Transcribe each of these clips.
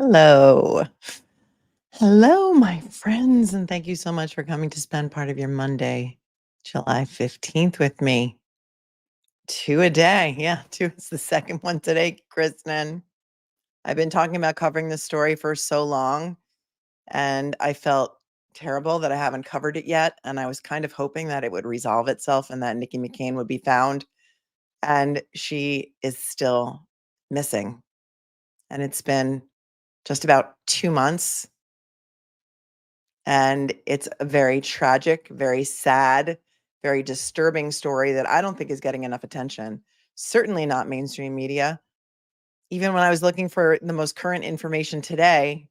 Hello. Hello, my friends, and thank you so much for coming to spend part of your Monday, July 15th with me. Two a day. Yeah, two is the second one today, Kristen. I've been talking about covering this story for so long, and I felt terrible that I haven't covered it yet. And I was kind of hoping that it would resolve itself and that Nikki McCain would be found. And she is still missing. And it's been just about 2 months. And it's a very tragic, very sad, very disturbing story that I don't think is getting enough attention. Certainly not mainstream media. Even when I was looking for the most current information today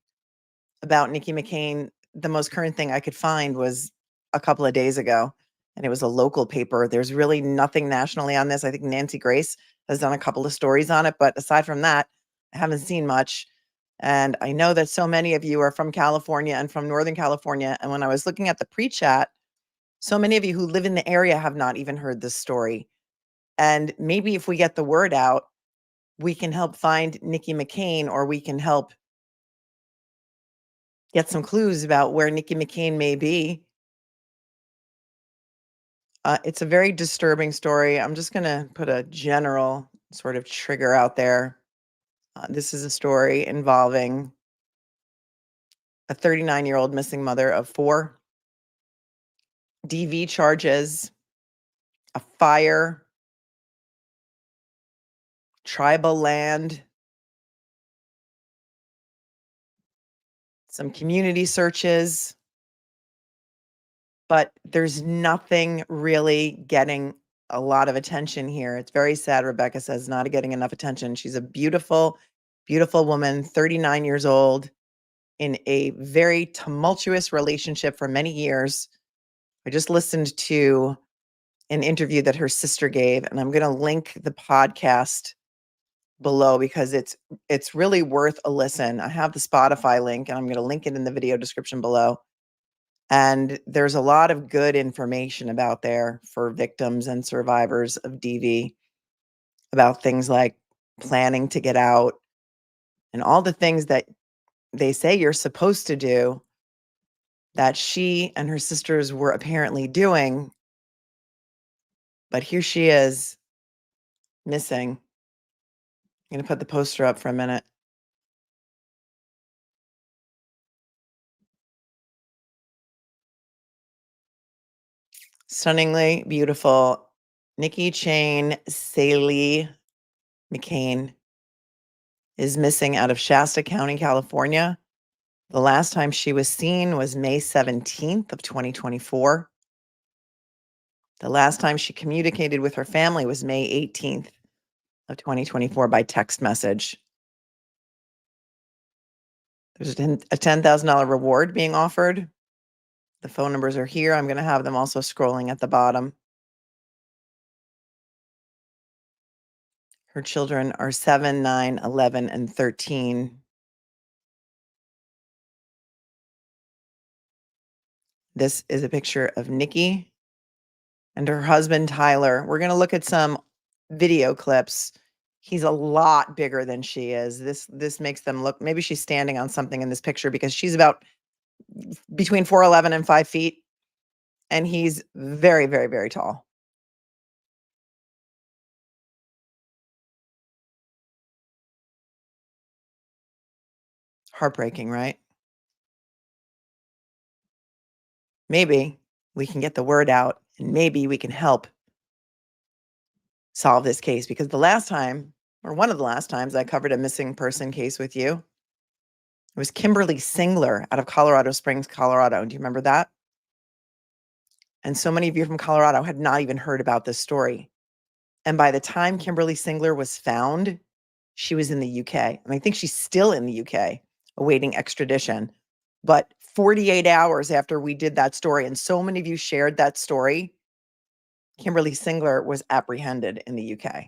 about Nikki McCain, the most current thing I could find was a couple of days ago, and it was a local paper. There's really nothing nationally on this. I think Nancy Grace has done a couple of stories on it, but aside from that, I haven't seen much. And I know that so many of you are from California and from Northern California. And when I was looking at the pre-chat, so many of you who live in the area have not even heard this story. And maybe if we get the word out, we can help find Nikki McCain, or we can help get some clues about where Nikki McCain may be. It's a very disturbing story. I'm just going to put a general sort of trigger out there. This is a story involving a 39-year-old missing mother of four, DV charges, a fire, tribal land, some community searches, but there's nothing really getting a lot of attention here. It's very sad. Rebecca says not getting enough attention. She's a beautiful, beautiful woman, 39 years old, in a very tumultuous relationship for many years. I just listened to an interview that her sister gave, and I'm going to link the podcast below because it's really worth a listen. I have the Spotify link, and I'm going to link it in the video description below. And there's a lot of good information about there for victims and survivors of DV about things like planning to get out and all the things that they say you're supposed to do that she and her sisters were apparently doing. But here she is, missing. I'm going to put the poster up for a minute. Stunningly beautiful Nikki Chain Saley McCain is missing out of Shasta County, California. The last time she was seen was May 17th of 2024. The last time she communicated with her family was May 18th of 2024 by text message. There's a $10,000 reward being offered. The phone numbers are here. I'm going to have them also scrolling at the bottom. Her children are 7, 9, 11, and 13. This is a picture of Nikki and her husband, Tyler. We're going to look at some video clips. He's a lot bigger than she is. This makes them look, maybe she's standing on something in this picture because she's about between 4'11" and 5 feet. And he's very, very, very tall. Heartbreaking, right? Maybe we can get the word out and maybe we can help solve this case, because the last time, or one of the last times I covered a missing person case with you, it was Kimberly Singler out of Colorado Springs, Colorado. Do you remember that? And so many of you from Colorado had not even heard about this story. And by the time Kimberly Singler was found, she was in the UK. And I think she's still in the UK awaiting extradition. But 48 hours after we did that story, and so many of you shared that story, Kimberly Singler was apprehended in the UK.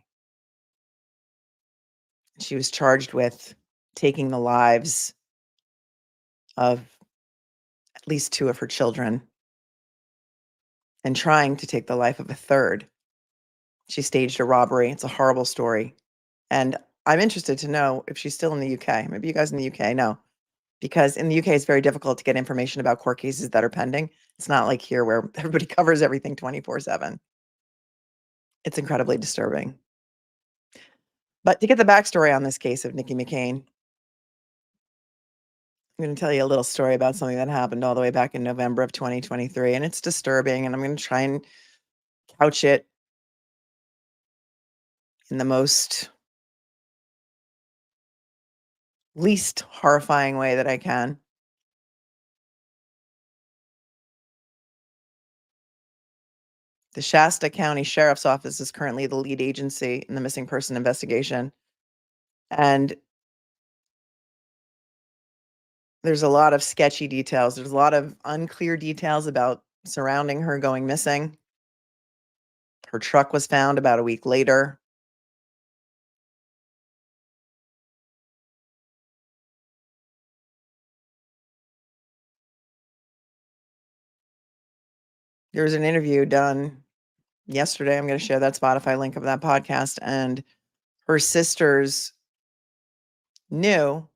She was charged with taking the lives of at least two of her children and trying to take the life of a third. She staged a robbery. It's a horrible story. And I'm interested to know if she's still in the UK. Maybe you guys in the UK know, because in the UK, it's very difficult to get information about court cases that are pending. It's not like here where everybody covers everything 24/7. It's incredibly disturbing. But to get the backstory on this case of Nikki McCain, I'm gonna tell you a little story about something that happened all the way back in November of 2023, and it's disturbing, and I'm gonna try and couch it in the most least horrifying way that I can. The Shasta County Sheriff's Office is currently the lead agency in the missing person investigation, and there's a lot of sketchy details. There's a lot of unclear details about surrounding her going missing. Her truck was found about a week later. There was an interview done yesterday. I'm gonna share that Spotify link of that podcast, and her sisters knew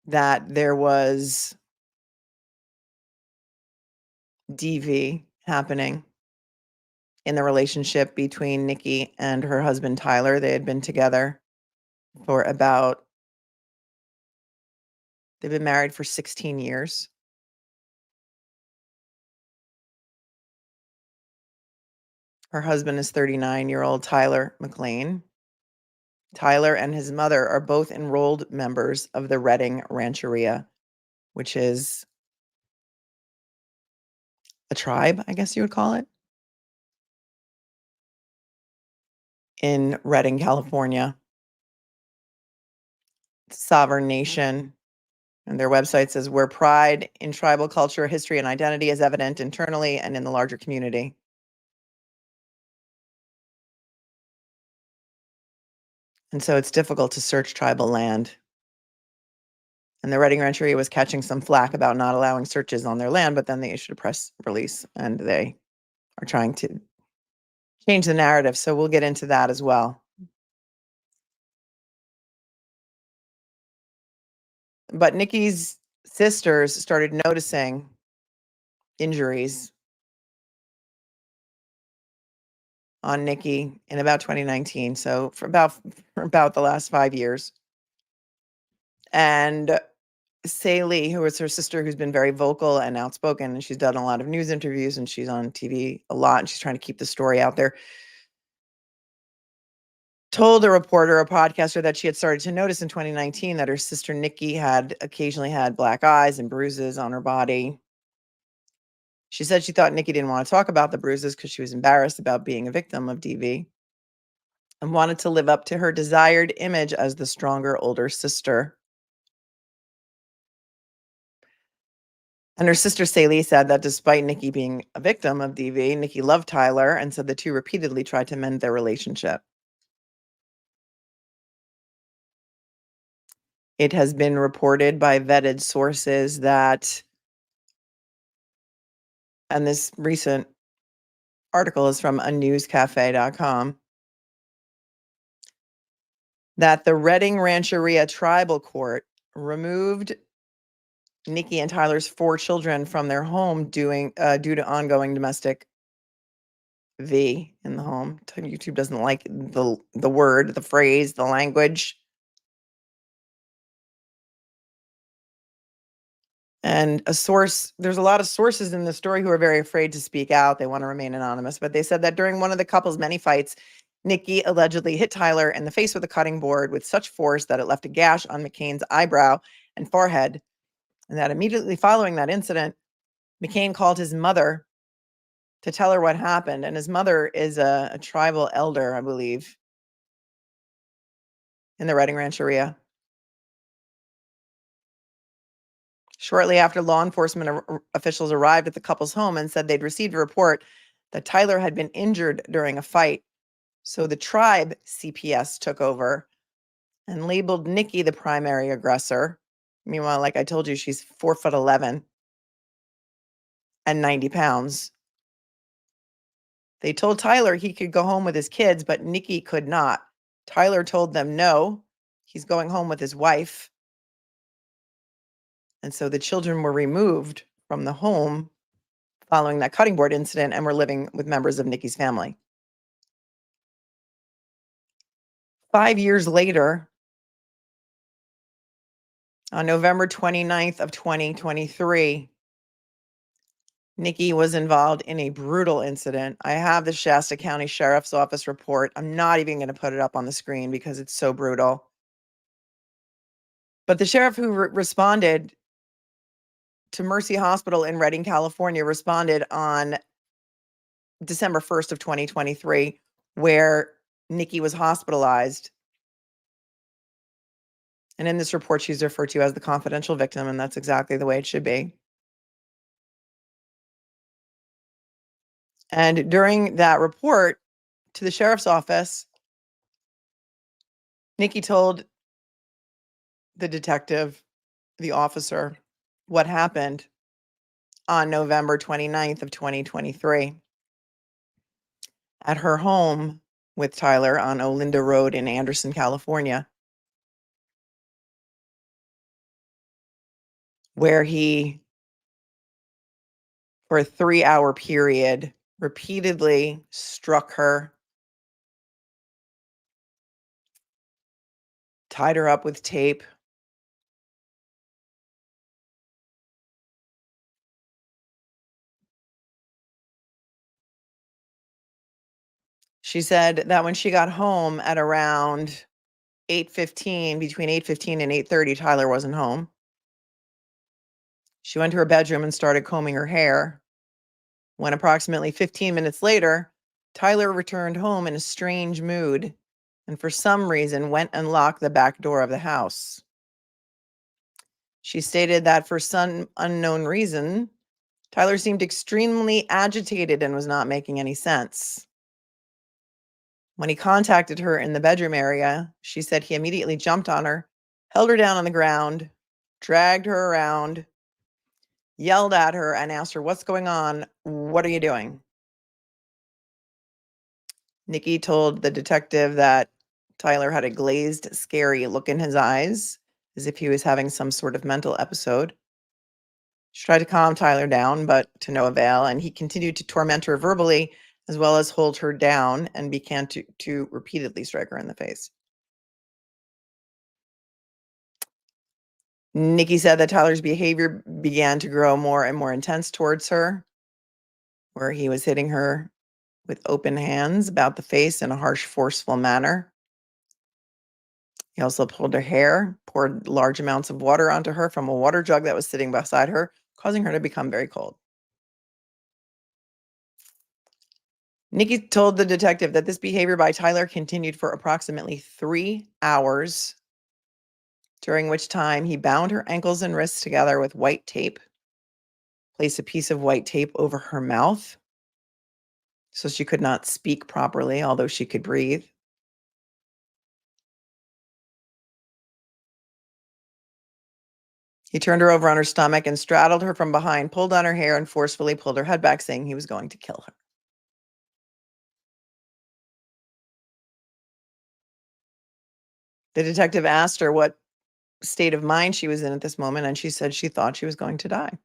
that there was DV happening in the relationship between Nikki and her husband, Tyler. They had been together for about they've been married for 16 years. Her husband is 39-year-old Tyler McLean. Tyler and his mother are both enrolled members of the Redding Rancheria, which is a tribe, I guess you would call it, in Redding, California. Sovereign nation. And their website says, where pride in tribal culture, history, and identity is evident internally and in the larger community. And so it's difficult to search tribal land. And the Redding Rancheria was catching some flack about not allowing searches on their land, but then they issued a press release and they are trying to change the narrative. So we'll get into that as well. But Nikki's sisters started noticing injuries on Nikki in about 2019. So for about the last 5 years. And Lee, who is her sister, who's been very vocal and outspoken, and she's done a lot of news interviews and she's on TV a lot, and she's trying to keep the story out there, told a reporter, a podcaster, that she had started to notice in 2019 that her sister Nikki had occasionally had black eyes and bruises on her body. She said she thought Nikki didn't want to talk about the bruises because she was embarrassed about being a victim of DV and wanted to live up to her desired image as the stronger older sister. And her sister Lee said that despite Nikki being a victim of DV, Nikki loved Tyler and said the two repeatedly tried to mend their relationship. It has been reported by vetted sources that, and this recent article is from anewscafe.com, that the Redding Rancheria Tribal Court removed Nikki and Tyler's 4 children from their home due to ongoing domestic V in the home. YouTube doesn't like the word, the phrase, the language. And there's a lot of sources in the story who are very afraid to speak out. They want to remain anonymous, but they said that during one of the couple's many fights, Nikki allegedly hit Tyler in the face with a cutting board with such force that it left a gash on McCain's eyebrow and forehead. And that immediately following that incident, McCain called his mother to tell her what happened. And his mother is a tribal elder, I believe, in the Redding Rancheria. Shortly after, law enforcement officials arrived at the couple's home and said they'd received a report that Tyler had been injured during a fight. So the tribe CPS took over and labeled Nikki the primary aggressor. Meanwhile, like I told you, she's 4'11" and 90 pounds. They told Tyler he could go home with his kids, but Nikki could not. Tyler told them no, he's going home with his wife. And so the children were removed from the home following that cutting board incident and were living with members of Nikki's family. 5 years later, on November 29th of 2023, Nikki was involved in a brutal incident. I have the Shasta County Sheriff's Office report. I'm not even going to put it up on the screen because it's so brutal. But the sheriff who responded to Mercy Hospital in Redding, California, responded on December 1st of 2023, where Nikki was hospitalized. And in this report, she's referred to as the confidential victim, and that's exactly the way it should be. And during that report to the sheriff's office, Nikki told the detective, the officer, what happened on November 29th of 2023 at her home with Tyler on Olinda Road in Anderson, California, where he, for a 3-hour period, repeatedly struck her, tied her up with tape, she said that when she got home at around 8:15, between 8:15 and 8:30, Tyler wasn't home. She went to her bedroom and started combing her hair. When approximately 15 minutes later, Tyler returned home in a strange mood and for some reason went and locked the back door of the house. She stated that for some unknown reason, Tyler seemed extremely agitated and was not making any sense. When he contacted her in the bedroom area, she said he immediately jumped on her, held her down on the ground, dragged her around, yelled at her, and asked her, "What's going on? What are you doing?" Nikki told the detective that Tyler had a glazed, scary look in his eyes, as if he was having some sort of mental episode. She tried to calm Tyler down, but to no avail, and he continued to torment her verbally as well as hold her down and began to repeatedly strike her in the face. Nikki said that Tyler's behavior began to grow more and more intense towards her, where he was hitting her with open hands about the face in a harsh, forceful manner. He also pulled her hair, poured large amounts of water onto her from a water jug that was sitting beside her, causing her to become very cold. Nikki told the detective that this behavior by Tyler continued for approximately 3 hours, during which time he bound her ankles and wrists together with white tape, placed a piece of white tape over her mouth so she could not speak properly, although she could breathe. He turned her over on her stomach and straddled her from behind, pulled on her hair, and forcefully pulled her head back, saying he was going to kill her. The detective asked her what state of mind she was in at this moment, and she said she thought she was going to die.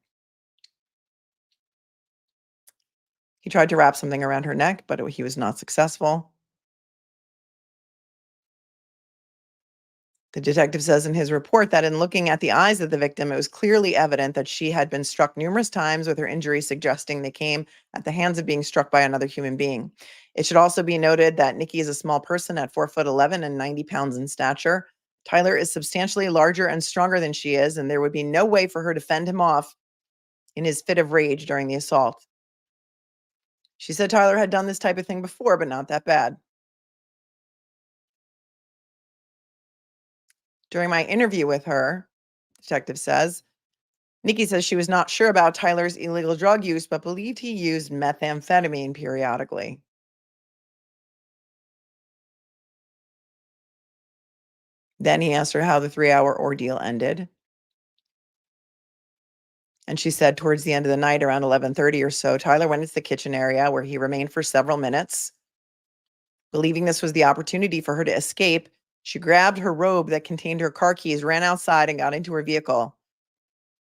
He tried to wrap something around her neck, but he was not successful. The detective says in his report that in looking at the eyes of the victim, it was clearly evident that she had been struck numerous times, with her injuries suggesting they came at the hands of being struck by another human being. It should also be noted that Nikki is a small person at 4'11" and 90 pounds in stature. Tyler is substantially larger and stronger than she is, and there would be no way for her to fend him off in his fit of rage during the assault. She said Tyler had done this type of thing before, but not that bad. During my interview with her, detective says, Nikki says she was not sure about Tyler's illegal drug use, but believed he used methamphetamine periodically. Then he asked her how the 3-hour ordeal ended. And she said towards the end of the night, around 11:30 or so, Tyler went into the kitchen area where he remained for several minutes. Believing this was the opportunity for her to escape, she grabbed her robe that contained her car keys, ran outside, and got into her vehicle.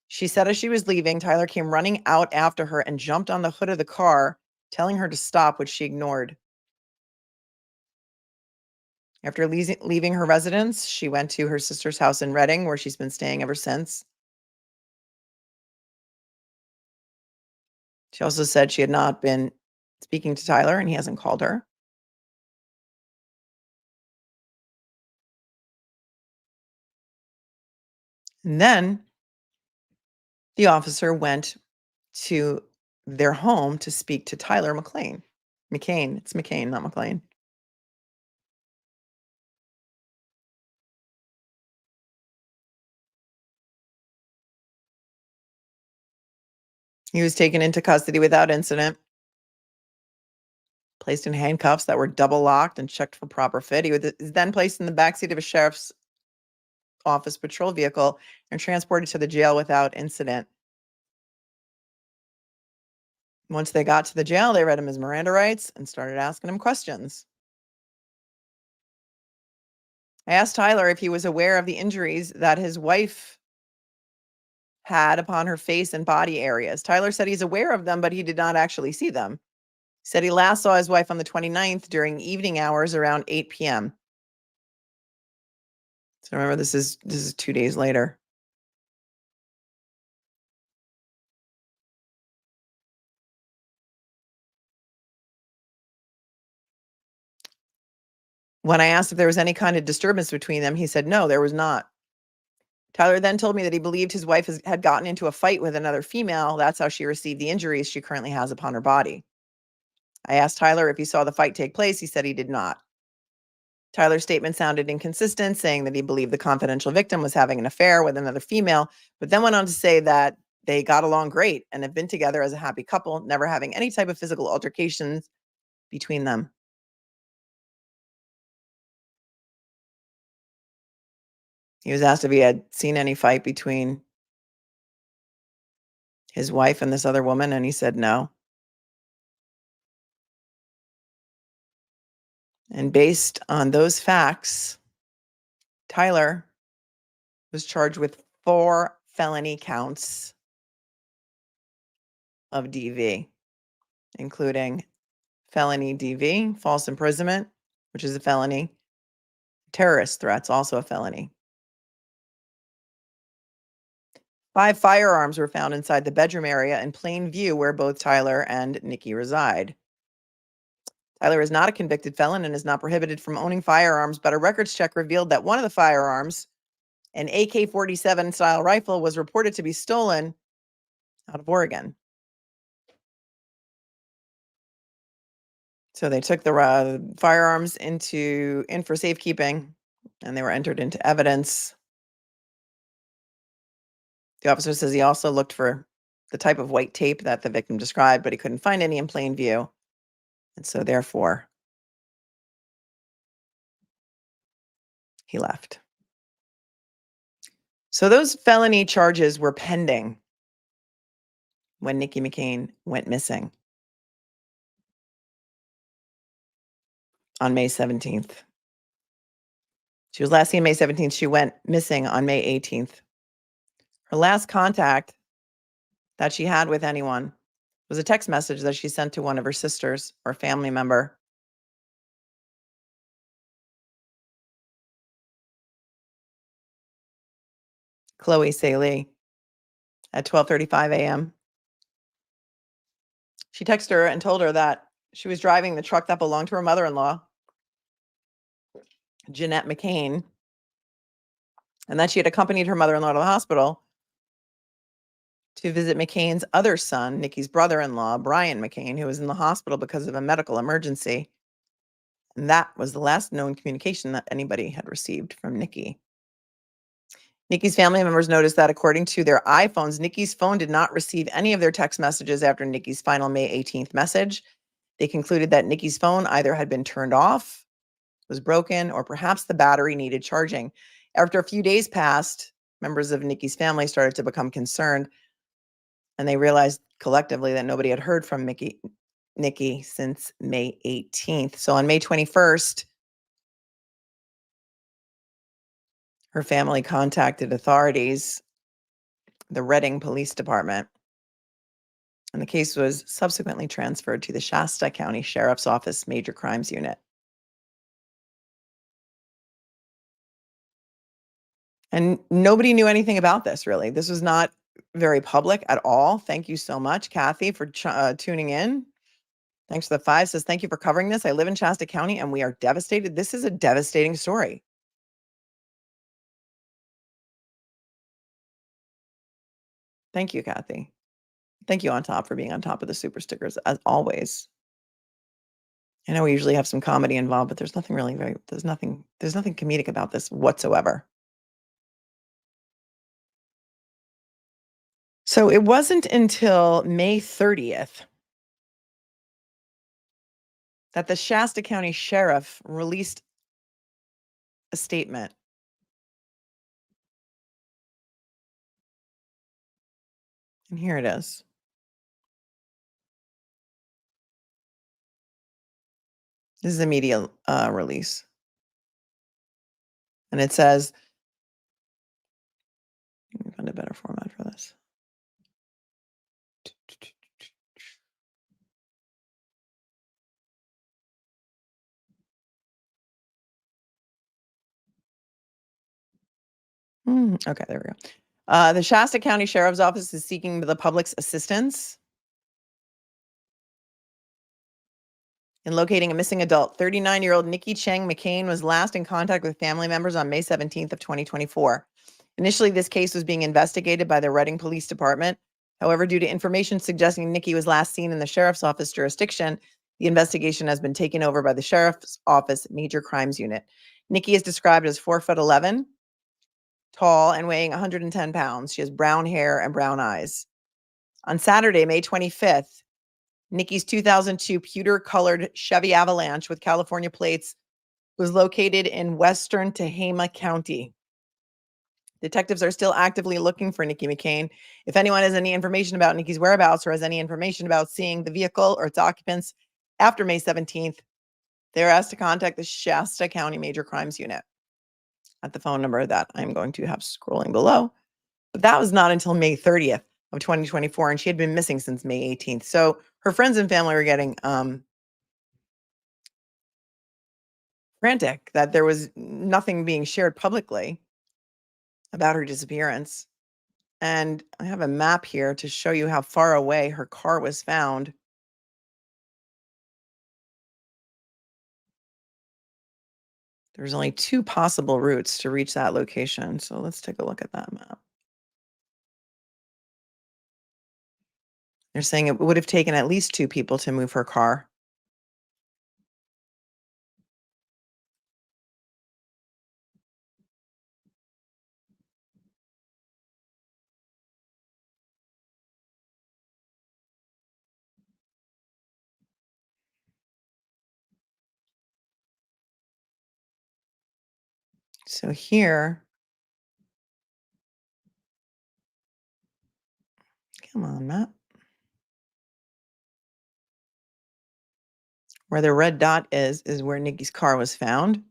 She said as she was leaving, Tyler came running out after her and jumped on the hood of the car, telling her to stop, which she ignored. After leaving her residence, she went to her sister's house in Reading, where she's been staying ever since. She also said she had not been speaking to Tyler and he hasn't called her. And then the officer went to their home to speak to Tyler McCain. McCain. It's McCain, not McLean. He was taken into custody without incident, placed in handcuffs that were double locked and checked for proper fit. He was then placed in the backseat of a sheriff's office patrol vehicle and transported to the jail without incident. Once they got to the jail, they read him his Miranda rights and started asking him questions. I asked Tyler if he was aware of the injuries that his wife had upon her face and body areas. Tyler said he's aware of them, but he did not actually see them. He said he last saw his wife on the 29th during evening hours around 8 p.m. So remember, this is 2 days later. When I asked if there was any kind of disturbance between them, he said no, there was not. Tyler then told me that he believed his wife had gotten into a fight with another female. That's how she received the injuries she currently has upon her body. I asked Tyler if he saw the fight take place. He said he did not. Tyler's statement sounded inconsistent, saying that he believed the confidential victim was having an affair with another female, but then went on to say that they got along great and have been together as a happy couple, never having any type of physical altercations between them. He was asked if he had seen any fight between his wife and this other woman, and he said no. And based on those facts, Tyler was charged with 4 felony counts of DV, including felony DV, false imprisonment, which is a felony, terrorist threats, also a felony. 5 firearms were found inside the bedroom area in plain view where both Tyler and Nikki reside. Tyler is not a convicted felon and is not prohibited from owning firearms, but a records check revealed that one of the firearms, an AK-47 style rifle, was reported to be stolen out of Oregon. So they took the firearms in for safekeeping, and they were entered into evidence. The officer says he also looked for the type of white tape that the victim described, but he couldn't find any in plain view. And so therefore, he left. So those felony charges were pending when Nikki McCain went missing on May 17th. She was last seen May 17th. She went missing on May 18th. Her last contact that she had with anyone was a text message that she sent to one of her sisters or family member. Chloe Saley at 12:35 a.m. She texted her and told her that she was driving the truck that belonged to her mother-in-law, Jeanette McCain, and that she had accompanied her mother-in-law to the hospital to visit McCain's other son, Nikki's brother-in-law, Brian McCain, who was in the hospital because of a medical emergency. And that was the last known communication that anybody had received from Nikki. Nikki's family members noticed that according to their iPhones, Nikki's phone did not receive any of their text messages after Nikki's final May 18th message. They concluded that Nikki's phone either had been turned off, was broken, or perhaps the battery needed charging. After a few days passed, members of Nikki's family started to become concerned. and they realized collectively that nobody had heard from Nikki since May 18th. So on May 21st, her family contacted authorities, the Reading Police Department, and the case was subsequently transferred to the Shasta County Sheriff's Office Major Crimes Unit. And nobody knew anything about this, really. This was not very public at all. Thank you so much, Kathy, for tuning in. Thanks for the 5. Says, thank you for covering this. I live in Shasta County and we are devastated. This is a devastating story. Thank you, Kathy. Thank you, On Top, for being on top of the super stickers, as always. I know we usually have some comedy involved, but there's nothing really there's nothing comedic about this whatsoever. So it wasn't until May 30th that the Shasta County Sheriff released a statement. And here it is. This is a media release. And it says, let me find a better format for this. Okay, there we go. The Shasta County Sheriff's Office is seeking the public's assistance in locating a missing adult. 39-year-old Nikki McCain was last in contact with family members on May 17th of 2024. Initially, this case was being investigated by the Reading Police Department. However, due to information suggesting Nikki was last seen in the Sheriff's Office jurisdiction, the investigation has been taken over by the Sheriff's Office Major Crimes Unit. Nikki is described as 4'11", tall, and weighing 110 pounds. She has brown hair and brown eyes. On Saturday, May 25th, Nikki's 2002 pewter-colored Chevy Avalanche with California plates was located in western Taha County. Detectives are still actively looking for Nikki McCain. If anyone has any information about Nikki's whereabouts or has any information about seeing the vehicle or its occupants after May 17th, they're asked to contact the Shasta County Major Crimes Unit at the phone number that I'm going to have scrolling below. But that was not until May 30th of 2024, and she had been missing since May 18th. So her friends and family were getting frantic that there was nothing being shared publicly about her disappearance. And I have a map here to show you how far away her car was found. There's only 2 possible routes to reach that location. So let's take a look at that map. They're saying it would have taken at least 2 people to move her car. So here, come on, map. Where the red dot is where Nikki's car was found.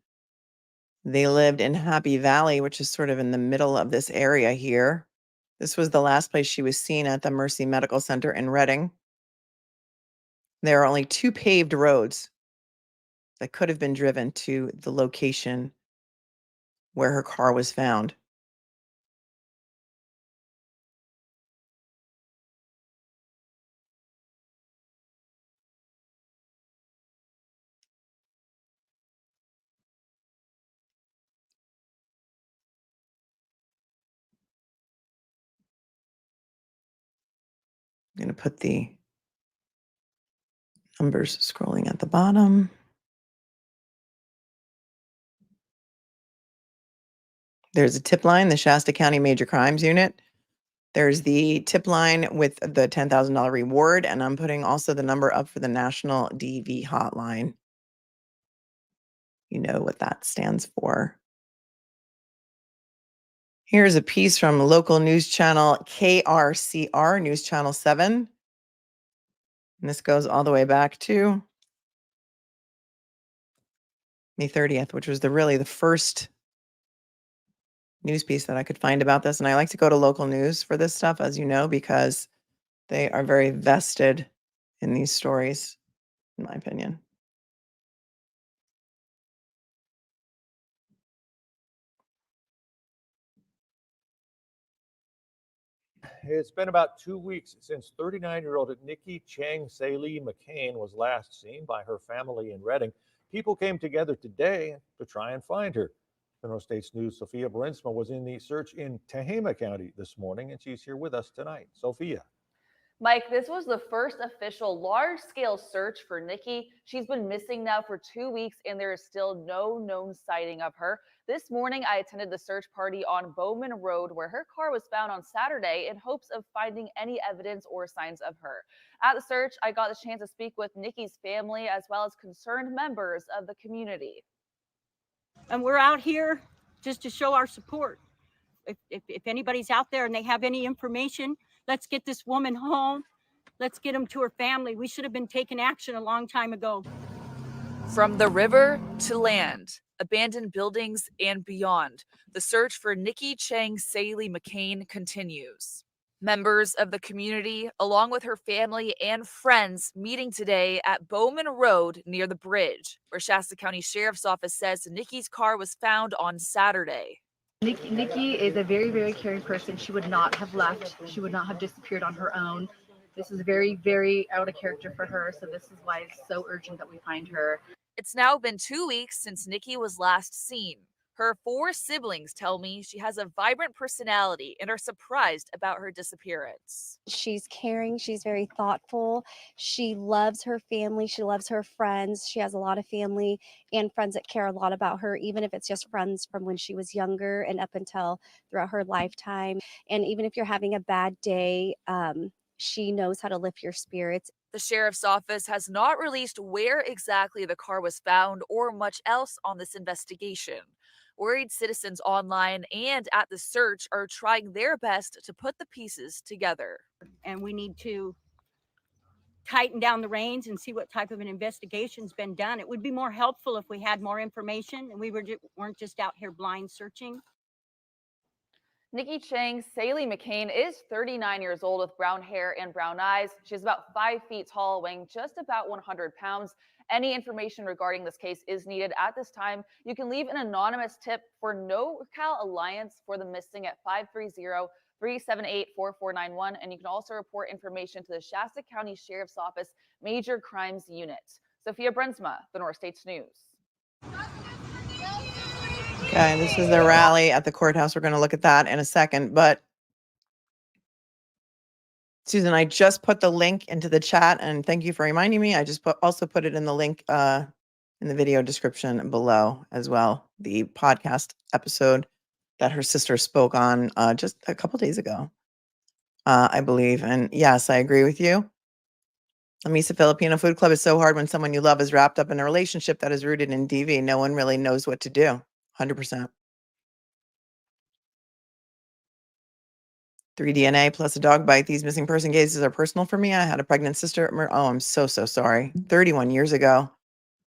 They lived in Happy Valley, which is sort of in the middle of this area here. This was the last place she was seen, at the Mercy Medical Center in Reading. There are only 2 paved roads that could have been driven to the location where her car was found. I'm going to put the numbers scrolling at the bottom. There's a tip line, the Shasta County Major Crimes Unit. There's the tip line with the $10,000 reward, and I'm putting also the number up for the National DV Hotline. You know what that stands for. Here's a piece from local news channel KRCR, News Channel 7. And this goes all the way back to May 30th, which was really the first news piece that I could find about this. And I like to go to local news for this stuff, as you know, because they are very vested in these stories, in my opinion. It's been about 2 weeks since 39-year-old Nikki McCain was last seen by her family in Redding. People came together today to try and find her. The North States News' Sophia Brinsma was in the search in Taha County this morning, and she's here with us tonight. Sophia. Mike, this was the first official large-scale search for Nikki. She's been missing now for 2 weeks, and there is still no known sighting of her. This morning, I attended the search party on Bowman Road, where her car was found on Saturday, in hopes of finding any evidence or signs of her. At the search, I got the chance to speak with Nikki's family, as well as concerned members of the community. And we're out here just to show our support. If anybody's out there and they have any information, let's get this woman home. Let's get them to her family. We should have been taking action a long time ago. From the river to land, abandoned buildings and beyond, the search for Nikki McCain continues. Members of the community, along with her family and friends, meeting today at Bowman Road near the bridge, where Shasta County Sheriff's Office says Nikki's car was found on Saturday. Nikki is a very, very caring person. She would not have left. She would not have disappeared on her own. This is very, very out of character for her. So this is why it's so urgent that we find her. It's now been 2 weeks since Nikki was last seen. Her 4 siblings tell me she has a vibrant personality and are surprised about her disappearance. She's caring. She's very thoughtful. She loves her family. She loves her friends. She has a lot of family and friends that care a lot about her, even if it's just friends from when she was younger and up until throughout her lifetime. And even if you're having a bad day, she knows how to lift your spirits. The sheriff's office has not released where exactly the car was found or much else on this investigation. Worried citizens online and at the search are trying their best to put the pieces together. And we need to tighten down the reins and see what type of an investigation's been done. It would be more helpful if we had more information and we weren't just out here blind searching. Nikki McCain is 39 years old with brown hair and brown eyes. She's about 5 feet tall, weighing just about 100 pounds. Any information regarding this case is needed at this time. You can leave an anonymous tip for No Cal Alliance for the missing at 530-378-4491. And you can also report information to the Shasta County Sheriff's Office Major Crimes Unit. Sophia Brinsma, the North States News. Okay, this is the rally at the courthouse. We're going to look at that in a second. But Susan, I just put the link into the chat, and thank you for reminding me. I just also put it in the link in the video description below as well. The podcast episode that her sister spoke on just a couple days ago, I believe. And yes, I agree with you. A Misa Filipino Food Club is so hard when someone you love is wrapped up in a relationship that is rooted in DV. No one really knows what to do. 100%. 3 DNA plus a dog bite. These missing person cases are personal for me. I had a pregnant sister. Oh, I'm so sorry. 31 years ago.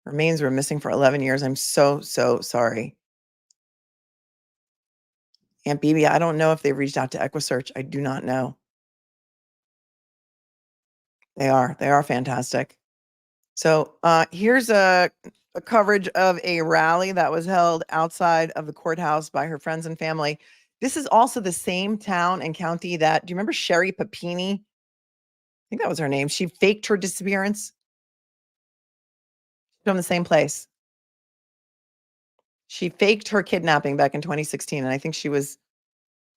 Remains were missing for 11 years. I'm so sorry. Aunt Bibi, I don't know if they've reached out to EquiSearch. I do not know. They are fantastic. So here's a coverage of a rally that was held outside of the courthouse by her friends and family. This is also the same town and county that, do you remember Sherry Papini? I think that was her name. She faked her disappearance. From the same place. She faked her kidnapping back in 2016, and I think she was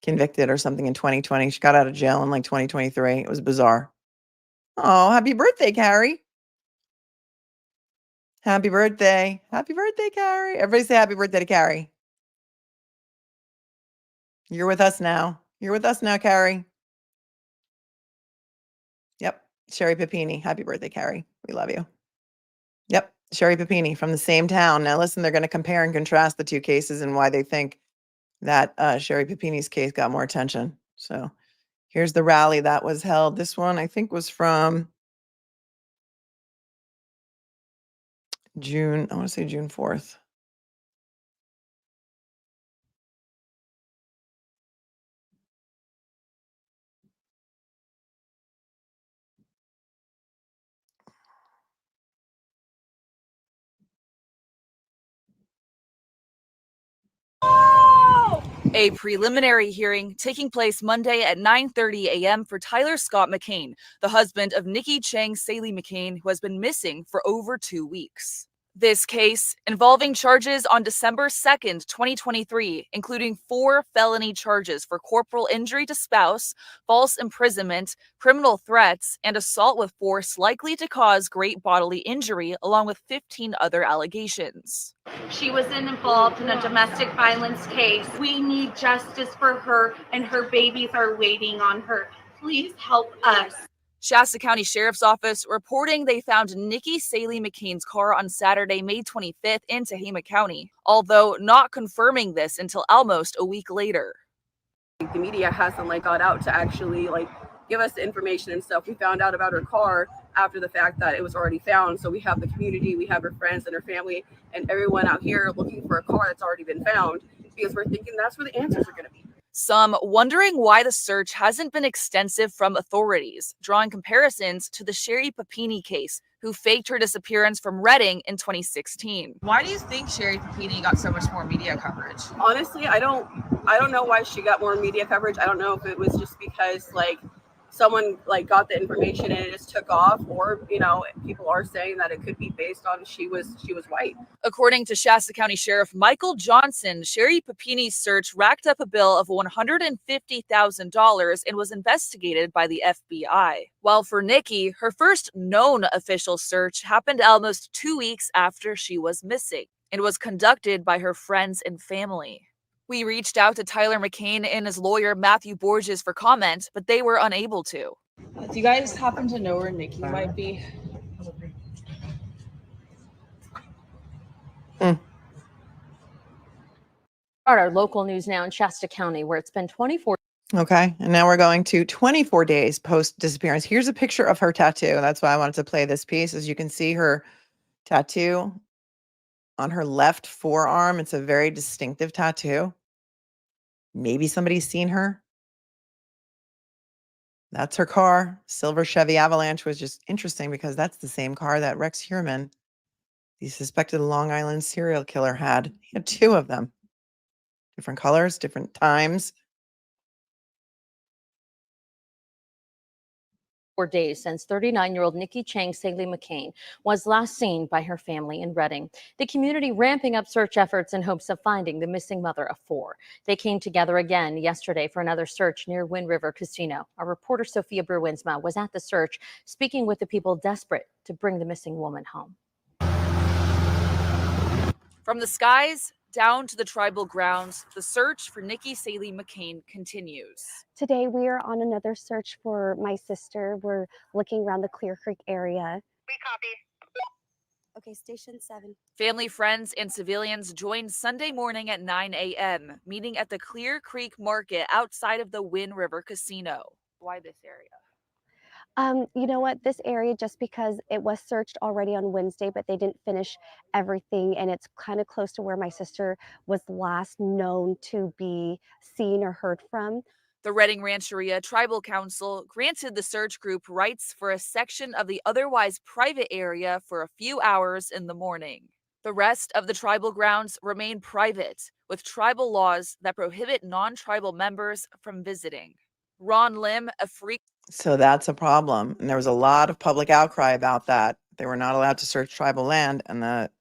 convicted or something in 2020. She got out of jail in like 2023. It was bizarre. Oh, happy birthday, Carrie. Happy birthday. Happy birthday, Carrie. Everybody say happy birthday to Carrie. You're with us now. You're with us now, Carrie. Yep. Sherry Papini. Happy birthday, Carrie. We love you. Yep. Sherry Papini from the same town. Now listen, they're going to compare and contrast the two cases and why they think that Sherry Papini's case got more attention. So here's the rally that was held. This one, I think, was from June, I want to say June 4th. A preliminary hearing taking place Monday at 9:30 a.m. for Tyler Scott McCain, the husband of Nikki Chang Saley McCain, who has been missing for over 2 weeks. This case, involving charges on December 2nd, 2023, including 4 felony charges for corporal injury to spouse, false imprisonment, criminal threats, and assault with force likely to cause great bodily injury, along with 15 other allegations. She was involved in a domestic violence case. We need justice for her, and her babies are waiting on her. Please help us. Shasta County Sheriff's Office reporting they found Nikki Saley McCain's car on Saturday, May 25th in Taha County, although not confirming this until almost a week later. The media hasn't got out to actually give us the information and stuff. We found out about her car after the fact that it was already found. So we have the community, we have her friends and her family and everyone out here looking for a car that's already been found, because we're thinking that's where the answers are going to be. Some wondering why the search hasn't been extensive from authorities, drawing comparisons to the Sherry Papini case, who faked her disappearance from Redding in 2016. Why do you think Sherry Papini got so much more media coverage? Honestly, I don't know why she got more media coverage. I don't know if it was just because someone got the information and it just took off, or people are saying that it could be based on she was white. According to Shasta County Sheriff Michael Johnson, Sherry Papini's search racked up a bill of $150,000 and was investigated by the FBI. While for Nikki, her first known official search happened almost 2 weeks after she was missing and was conducted by her friends and family. We reached out to Tyler McCain and his lawyer Matthew Borges for comment, but they were unable to. Do you guys happen to know where Nikki might be? Our local news now in Shasta County, where it's been 24. Okay, and now we're going to 24 days post disappearance. Here's a picture of her tattoo. That's why I wanted to play this piece. As you can see, her tattoo on her left forearm. It's a very distinctive tattoo. Maybe somebody's seen her. That's her car. Silver Chevy Avalanche, was just interesting because that's the same car that Rex Heuermann, the suspected Long Island serial killer, had. He had 2 of them. Different colors, different times. 4 days since 39-year-old Nikki Chang Saley McCain was last seen by her family in Redding. The community ramping up search efforts in hopes of finding the missing mother of 4. They came together again yesterday for another search near Wind River Casino. Our reporter Sophia Bruinsma was at the search, speaking with the people desperate to bring the missing woman home. From the skies down to the tribal grounds, the search for Nikki Saley McCain continues. Today we are on another search for my sister. We're looking around the Clear Creek area. We copy. Okay, station 7. Family, friends, and civilians joined Sunday morning at 9 a.m., meeting at the Clear Creek Market outside of the Wind River Casino. Why this area? You know what, this area, just because it was searched already on Wednesday, but they didn't finish everything, and it's kind of close to where my sister was last known to be seen or heard from. The Redding Rancheria Tribal Council granted the search group rights for a section of the otherwise private area for a few hours in the morning. The rest of the tribal grounds remain private, with tribal laws that prohibit non-tribal members from visiting. Ron Lim, a freak. So that's a problem. And there was a lot of public outcry about that. They were not allowed to search tribal land. And the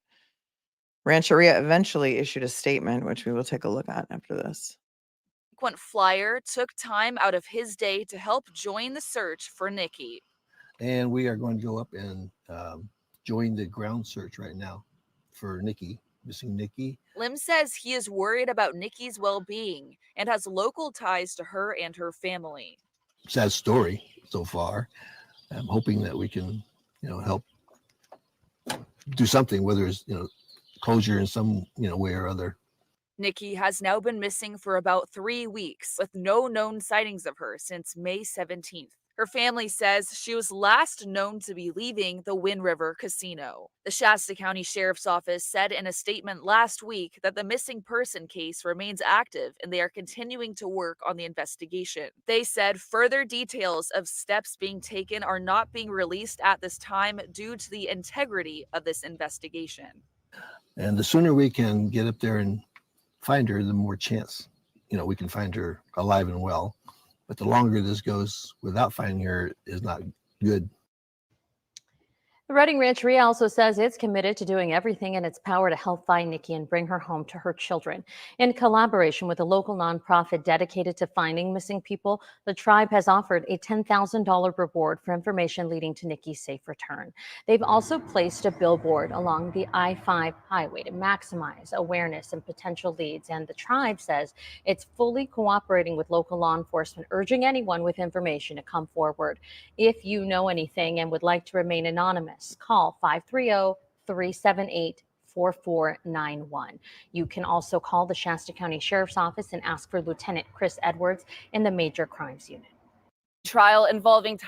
Rancheria eventually issued a statement, which we will take a look at after this. Frequent flyer took time out of his day to help join the search for Nikki. And we are going to go up and join the ground search right now for Nikki, missing Nikki. Lim says he is worried about Nikki's well-being and has local ties to her and her family. Sad story so far. I'm hoping that we can, help do something, whether it's, closure in some, way or other. Nikki has now been missing for about 3 weeks, with no known sightings of her since May 17th. Her family says she was last known to be leaving the Wind River Casino. The Shasta County Sheriff's Office said in a statement last week that the missing person case remains active and they are continuing to work on the investigation. They said further details of steps being taken are not being released at this time due to the integrity of this investigation. And the sooner we can get up there and find her, the more chance, we can find her alive and well. But the longer this goes without finding her is not good. The Redding Rancheria also says it's committed to doing everything in its power to help find Nikki and bring her home to her children. In collaboration with a local nonprofit dedicated to finding missing people, the tribe has offered a $10,000 reward for information leading to Nikki's safe return. They've also placed a billboard along the I-5 highway to maximize awareness and potential leads. And the tribe says it's fully cooperating with local law enforcement, urging anyone with information to come forward. If you know anything and would like to remain anonymous, call 530-378-4491. You can also call the Shasta County Sheriff's Office and ask for Lieutenant Chris Edwards in the Major Crimes Unit. Trial involving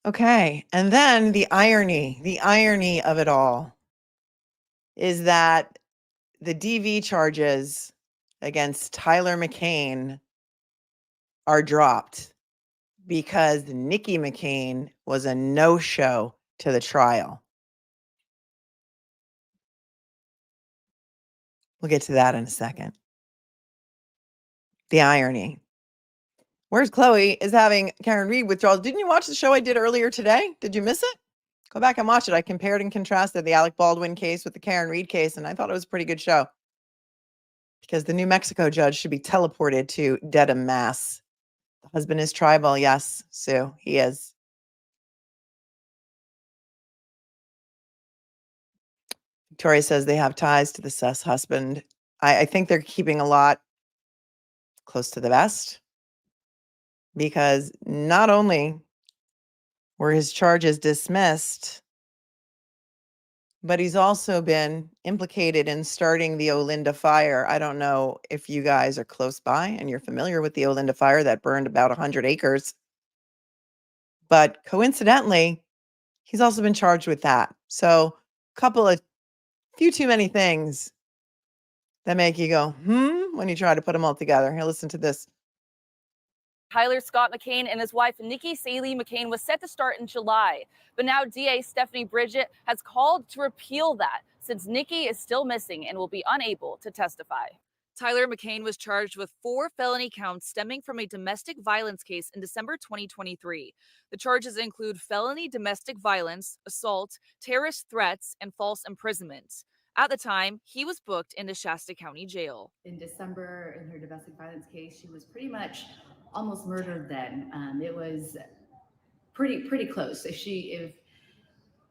Okay. And then the irony of it all is that the DV charges against Tyler McCain are dropped because Nikki McCain was a no-show to the trial. We'll get to that in a second. The irony. Where's Chloe is having Karen Reed withdrawals. Didn't you watch the show I did earlier today? Did you miss it? Go back and watch it. I compared and contrasted the Alec Baldwin case with the Karen Reed case, and I thought it was a pretty good show. Because the New Mexico judge should be teleported to Dedham, Mass. The husband is tribal. Yes, Sue, he is. Victoria says they have ties to the sus husband. I think they're keeping a lot close to the vest because not only were his charges dismissed, but he's also been implicated in starting the Olinda fire. I don't know if you guys are close by and you're familiar with the Olinda fire that burned about 100 acres. But coincidentally, he's also been charged with that. So few too many things that make you go, when you try to put them all together. Here, listen to this. Tyler Scott McCain and his wife, Nikki Saley McCain, was set to start in July. But now DA Stephanie Bridget has called to repeal that since Nikki is still missing and will be unable to testify. Tyler McCain was charged with 4 felony counts stemming from a domestic violence case in December 2023. The charges include felony domestic violence, assault, terrorist threats, and false imprisonment. At the time, he was booked into Shasta County Jail. In December, in her domestic violence case, she was pretty much almost murdered then. It was pretty close. If she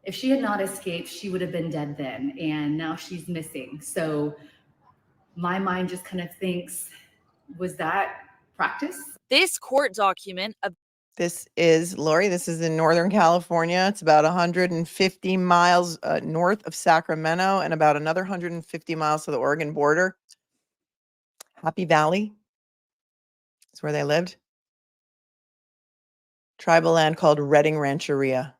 had not escaped, she would have been dead then, and now she's missing. So my mind just kind of thinks, was that practice? This court document. This is Lori. This is in Northern California. It's about 150 miles north of Sacramento and about another 150 miles to the Oregon border. Happy Valley is where they lived. Tribal land called Redding Rancheria.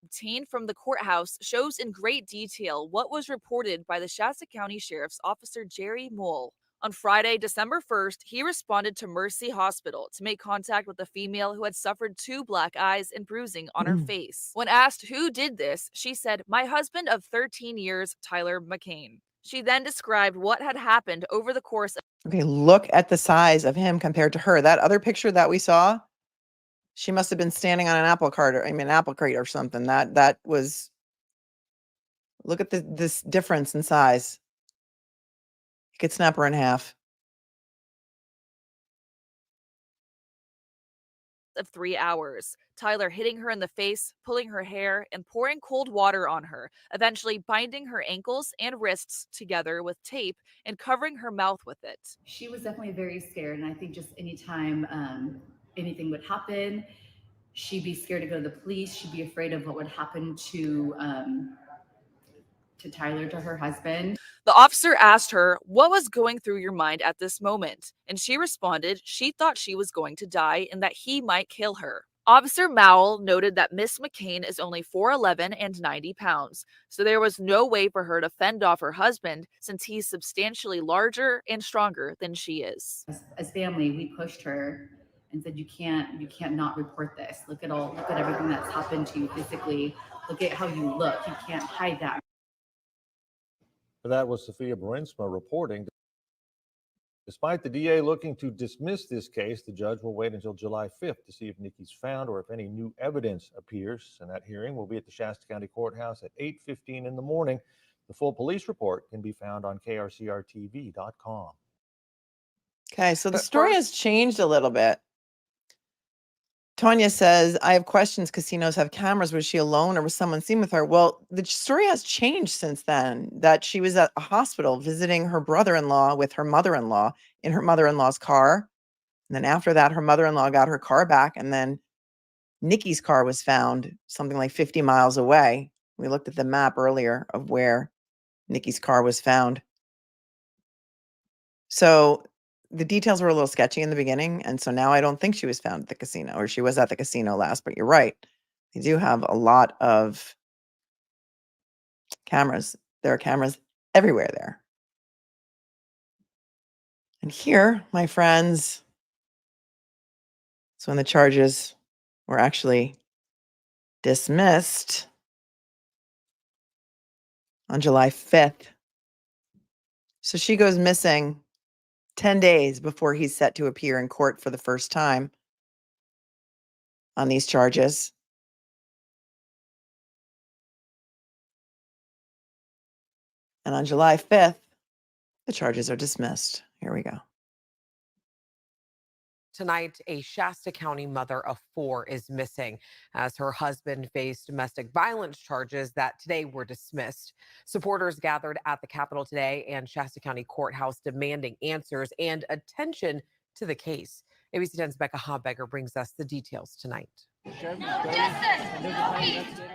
Obtained from the courthouse shows in great detail what was reported by the Shasta County Sheriff's Officer Jerry Moll. On Friday, December 1st, he responded to Mercy Hospital to make contact with a female who had suffered 2 black eyes and bruising on her face. When asked who did this, she said, "My husband of 13 years, Tyler McCain." She then described what had happened over the course of. Okay, look at the size of him compared to her. That other picture that we saw, she must have been standing on an apple crate or something. That was, look at this difference in size. You could snap her in half. Of 3 hours, Tyler hitting her in the face, pulling her hair, and pouring cold water on her, eventually binding her ankles and wrists together with tape and covering her mouth with it. She was definitely very scared, and I think just anytime anything would happen, she'd be scared to go to the police. She'd be afraid of what would happen to to Tyler, to her husband. The officer asked her what was going through your mind at this moment, and she responded she thought she was going to die and that he might kill her. Officer Mowell noted that Miss McCain is only 4'11" and 90 pounds, so there was no way for her to fend off her husband since he's substantially larger and stronger than she is. As family, we pushed her and said, you can't not report this. Look at everything that's happened to you physically. Look at how you look. You can't hide that. That was Sophia Barinsma reporting. Despite the DA looking to dismiss this case, the judge will wait until July 5th to see if Nikki's found or if any new evidence appears. And that hearing will be at the Shasta County Courthouse at 8:15 in the morning. The full police report can be found on krcrtv.com. Okay, so the story has changed a little bit. Tanya says, I have questions. Casinos have cameras. Was she alone or was someone seen with her? Well, the story has changed since then, that she was at a hospital visiting her brother-in-law with her mother-in-law in her mother-in-law's car. And then after that, her mother-in-law got her car back. And then Nikki's car was found something like 50 miles away. We looked at the map earlier of where Nikki's car was found. So the details were a little sketchy in the beginning. And so now I don't think she was found at the casino, or she was at the casino last, but you're right. They do have a lot of cameras. There are cameras everywhere there. And here, my friends, so when the charges were actually dismissed on July 5th. So she goes missing 10 days before he's set to appear in court for the first time on these charges. And on July 5th, the charges are dismissed. Here we go. Tonight, a Shasta County mother of 4 is missing as her husband faced domestic violence charges that today were dismissed. Supporters gathered at the Capitol today and Shasta County Courthouse demanding answers and attention to the case. ABC 10's Becca Hobbecker brings us the details tonight.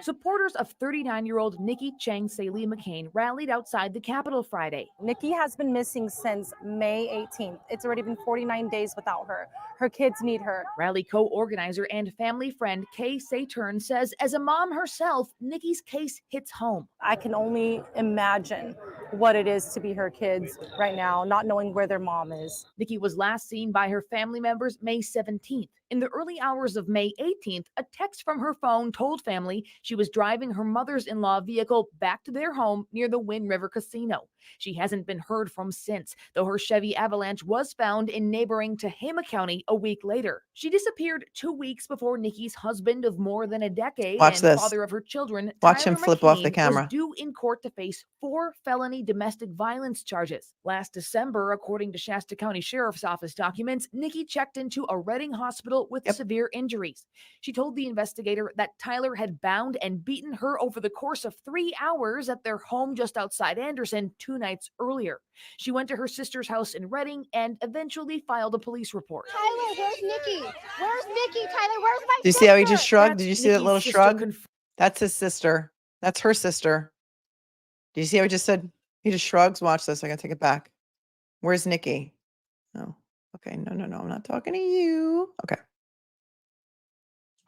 Supporters of 39-year-old Nikki Sayle McCain rallied outside the Capitol Friday. Nikki has been missing since May 18th. It's already been 49 days without her. Her kids need her. Rally co-organizer and family friend Kay Saturn says as a mom herself, Nikki's case hits home. I can only imagine what it is to be her kids right now, not knowing where their mom is. Nikki was last seen by her family members May 17th. In the early hours of May 18th, a text from her phone told family she was driving her mother's-in-law vehicle back to their home near the Wind River Casino. She hasn't been heard from since, though her Chevy Avalanche was found in neighboring Taha County a week later. She disappeared 2 weeks before Nikki's husband of more than a decade and father of her children, Watch Tyler him flip McCain, off the camera. was due in court to face 4 felony domestic violence charges. Last December, according to Shasta County Sheriff's Office documents, Nikki checked into a Redding hospital with severe injuries. She told the investigator that Tyler had bound and beaten her over the course of 3 hours at their home just outside Anderson 2 nights earlier. She went to her sister's house in Redding and eventually filed a police report. Tyler, where's Nikki? Where's Nikki? Tyler, where's my Do you see how he just shrugged? Did you see that Nikki's little sister shrug? That's his sister. That's her sister. Do you see how he just said? He just shrugs. Watch this. I gotta take it back. Where's Nikki? Oh, okay. No. I'm not talking to you. Okay.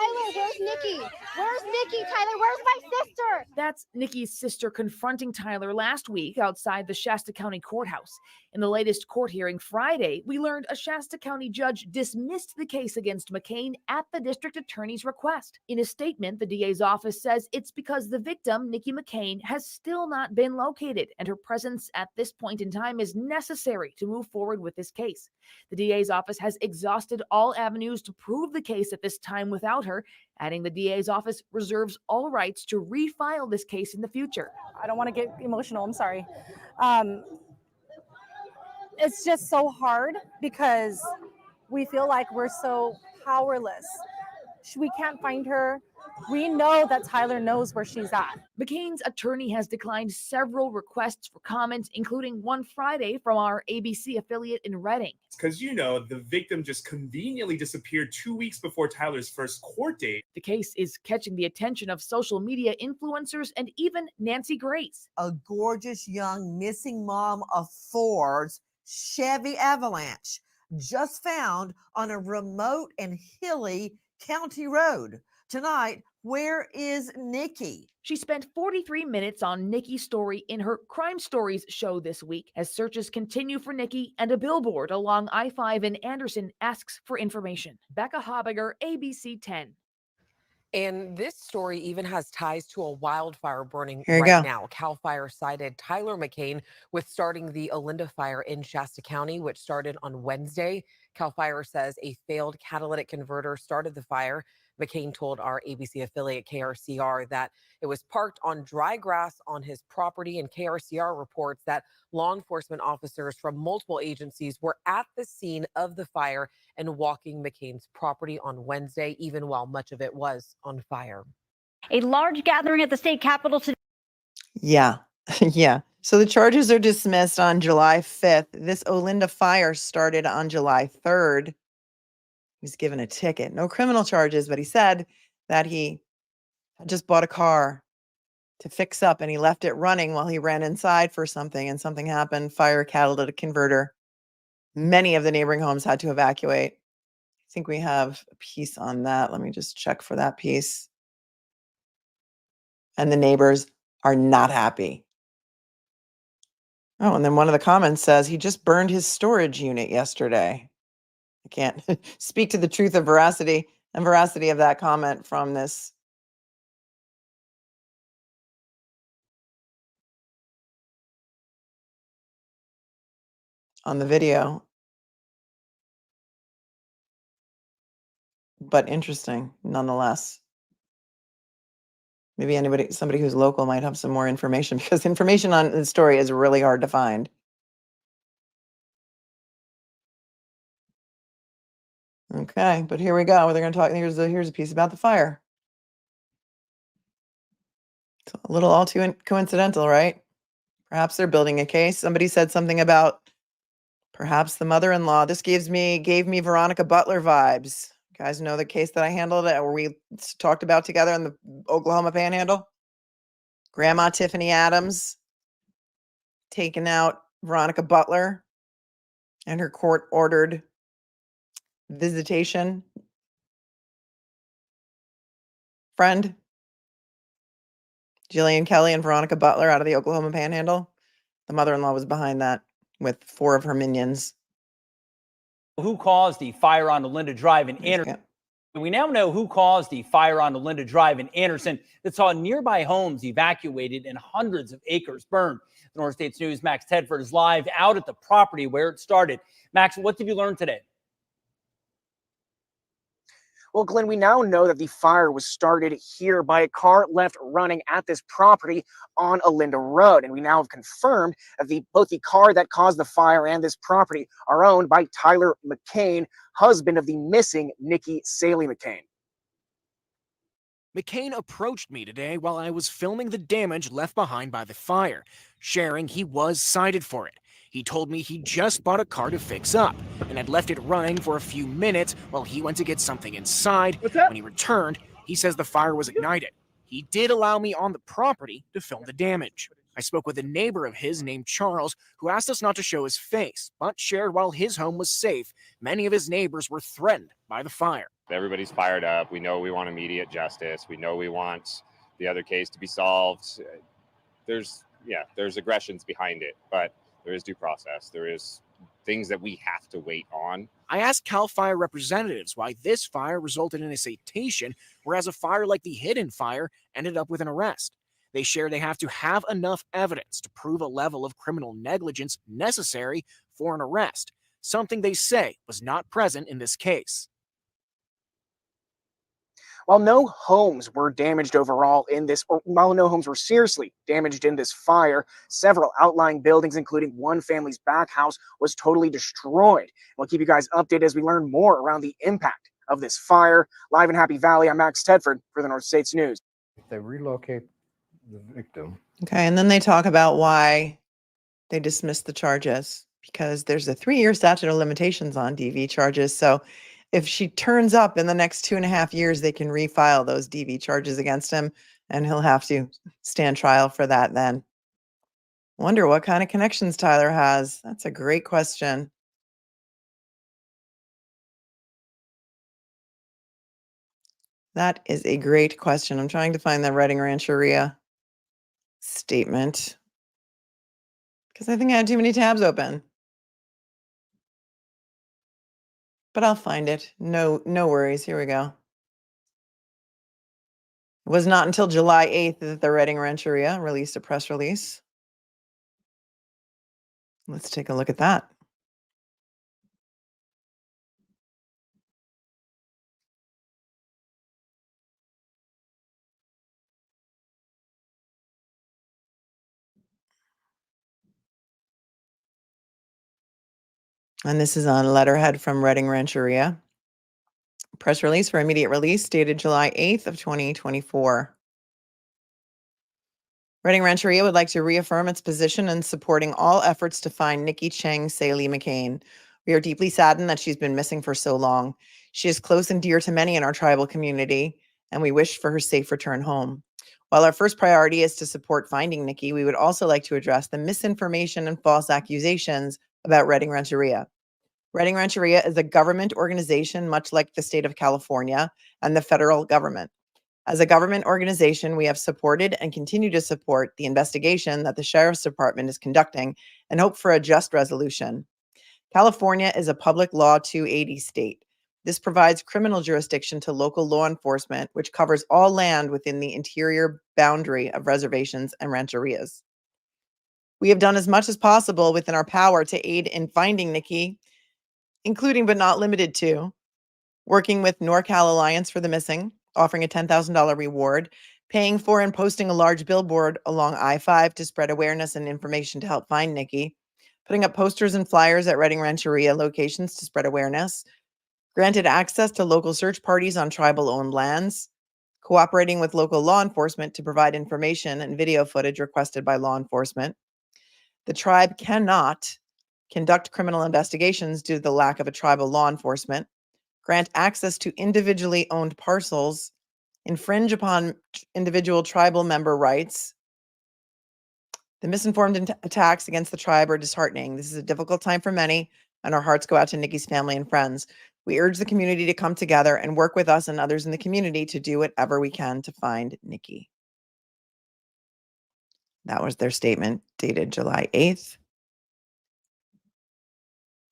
Tyler, where's Nikki? Where's Nikki? Tyler, where's my sister? That's Nikki's sister confronting Tyler last week outside the Shasta County Courthouse. In the latest court hearing Friday, we learned a Shasta County judge dismissed the case against McCain at the district attorney's request. In a statement, the DA's office says it's because the victim, Nikki McCain, has still not been located, and her presence at this point in time is necessary to move forward with this case. The DA's office has exhausted all avenues to prove the case at this time without her, adding the DA's office reserves all rights to refile this case in the future. I don't want to get emotional. I'm sorry. It's just so hard because we feel like we're so powerless. We can't find her. We know that Tyler knows where she's at. McCain's attorney has declined several requests for comment, including one Friday from our ABC affiliate in Reading. Because, you know, the victim just conveniently disappeared 2 weeks before Tyler's first court date. The case is catching the attention of social media influencers and even Nancy Grace. A gorgeous young missing mom of four's Chevy Avalanche just found on a remote and hilly county road. Tonight, where is Nikki? She spent 43 minutes on Nikki's story in her Crime Stories show this week as searches continue for Nikki, and a billboard along I-5 in Anderson asks for information. Becca Hobiger, ABC 10. And this story even has ties to a wildfire burning Here you right go. now. CAL FIRE cited Tyler McCain with starting the Olinda fire in Shasta County, which started on Wednesday. CAL FIRE says a failed catalytic converter started the fire. McCain told our ABC affiliate KRCR that it was parked on dry grass on his property, and KRCR reports that law enforcement officers from multiple agencies were at the scene of the fire and walking McCain's property on Wednesday, even while much of it was on fire. A large gathering at the state capitol today. Yeah. Yeah. So the charges are dismissed on July 5th. This Olinda fire started on July 3rd. He was given a ticket. No criminal charges, but he said that he had just bought a car to fix up and he left it running while he ran inside for something, and something happened. Fire catalytic converter. Many of the neighboring homes had to evacuate. I think we have a piece on that. Let me just check for that piece. And the neighbors are not happy. Oh, and then one of the comments says he just burned his storage unit yesterday. I can't speak to the truth of veracity of that comment from this. On the video. But interesting nonetheless. Maybe somebody who's local might have some more information, because information on the story is really hard to find. Okay, but here we go. They're going to talk. Here's a piece about the fire. It's a little all too coincidental, right? Perhaps they're building a case. Somebody said something about perhaps the mother-in-law. This gave me Veronica Butler vibes. You guys know the case that I handled, or we talked about together in the Oklahoma Panhandle? Grandma Tiffany Adams taking out Veronica Butler and her court-ordered visitation friend, Jillian Kelly and Veronica Butler, out of the Oklahoma Panhandle. The mother-in-law was behind that with 4 of her minions. Who caused the fire on Olinda Drive in Anderson? We now know who caused the fire on Olinda Drive in Anderson that saw nearby homes evacuated and hundreds of acres burned. The North States News' Max Tedford is live out at the property where it started. Max, what did you learn today? Well, Glenn, we now know that the fire was started here by a car left running at this property on Olinda Road. And we now have confirmed that both the car that caused the fire and this property are owned by Tyler McCain, husband of the missing Nikki McCain. McCain approached me today while I was filming the damage left behind by the fire, sharing he was cited for it. He told me he just bought a car to fix up and had left it running for a few minutes while he went to get something inside. When he returned, he says the fire was ignited. He did allow me on the property to film the damage. I spoke with a neighbor of his named Charles, who asked us not to show his face, but shared while his home was safe, many of his neighbors were threatened by the fire. Everybody's fired up. We know we want immediate justice. We know we want the other case to be solved. There's aggressions behind it, but there is due process. There is things that we have to wait on. I asked CAL FIRE representatives why this fire resulted in a citation, whereas a fire like the Hidden Fire ended up with an arrest. They share they have to have enough evidence to prove a level of criminal negligence necessary for an arrest, something they say was not present in this case. While no homes were damaged overall in this, or while no homes were seriously damaged in this fire, several outlying buildings, including one family's back house, was totally destroyed. We'll keep you guys updated as we learn more around the impact of this fire. Live in Happy Valley, I'm Max Tedford for the North States News. If they relocate the victim. Okay, and then they talk about why they dismissed the charges, because there's a 3-year statute of limitations on DV charges. So if she turns up in the next 2.5 years, they can refile those DV charges against him, and he'll have to stand trial for that then. Wonder what kind of connections Tyler has. That's a great question. That is a great question. I'm trying to find the Redding Rancheria statement because I think I had too many tabs open. But I'll find it. No worries. Here we go. It was not until July 8th that the Redding Rancheria released a press release. Let's take a look at that. And this is on letterhead from Redding Rancheria. Press release for immediate release dated July 8th of 2024. Redding Rancheria would like to reaffirm its position in supporting all efforts to find Nikki Chang Saley McCain. We are deeply saddened that she's been missing for so long. She is close and dear to many in our tribal community, and we wish for her safe return home. While our first priority is to support finding Nikki, we would also like to address the misinformation and false accusations about Redding Rancheria. Redding Rancheria is a government organization, much like the state of California and the federal government. As a government organization, we have supported and continue to support the investigation that the Sheriff's Department is conducting and hope for a just resolution. California is a public law 280 state. This provides criminal jurisdiction to local law enforcement, which covers all land within the interior boundary of reservations and rancherias. We have done as much as possible within our power to aid in finding Nikki, including but not limited to working with NorCal Alliance for the Missing, offering a $10,000 reward, paying for and posting a large billboard along I-5 to spread awareness and information to help find Nikki, putting up posters and flyers at Redding Rancheria locations to spread awareness, granted access to local search parties on tribal-owned lands, cooperating with local law enforcement to provide information and video footage requested by law enforcement. The tribe cannot conduct criminal investigations due to the lack of a tribal law enforcement, grant access to individually owned parcels, infringe upon individual tribal member rights. The misinformed attacks against the tribe are disheartening. This is a difficult time for many, and our hearts go out to Nikki's family and friends. We urge the community to come together and work with us and others in the community to do whatever we can to find Nikki. That was their statement dated July 8th.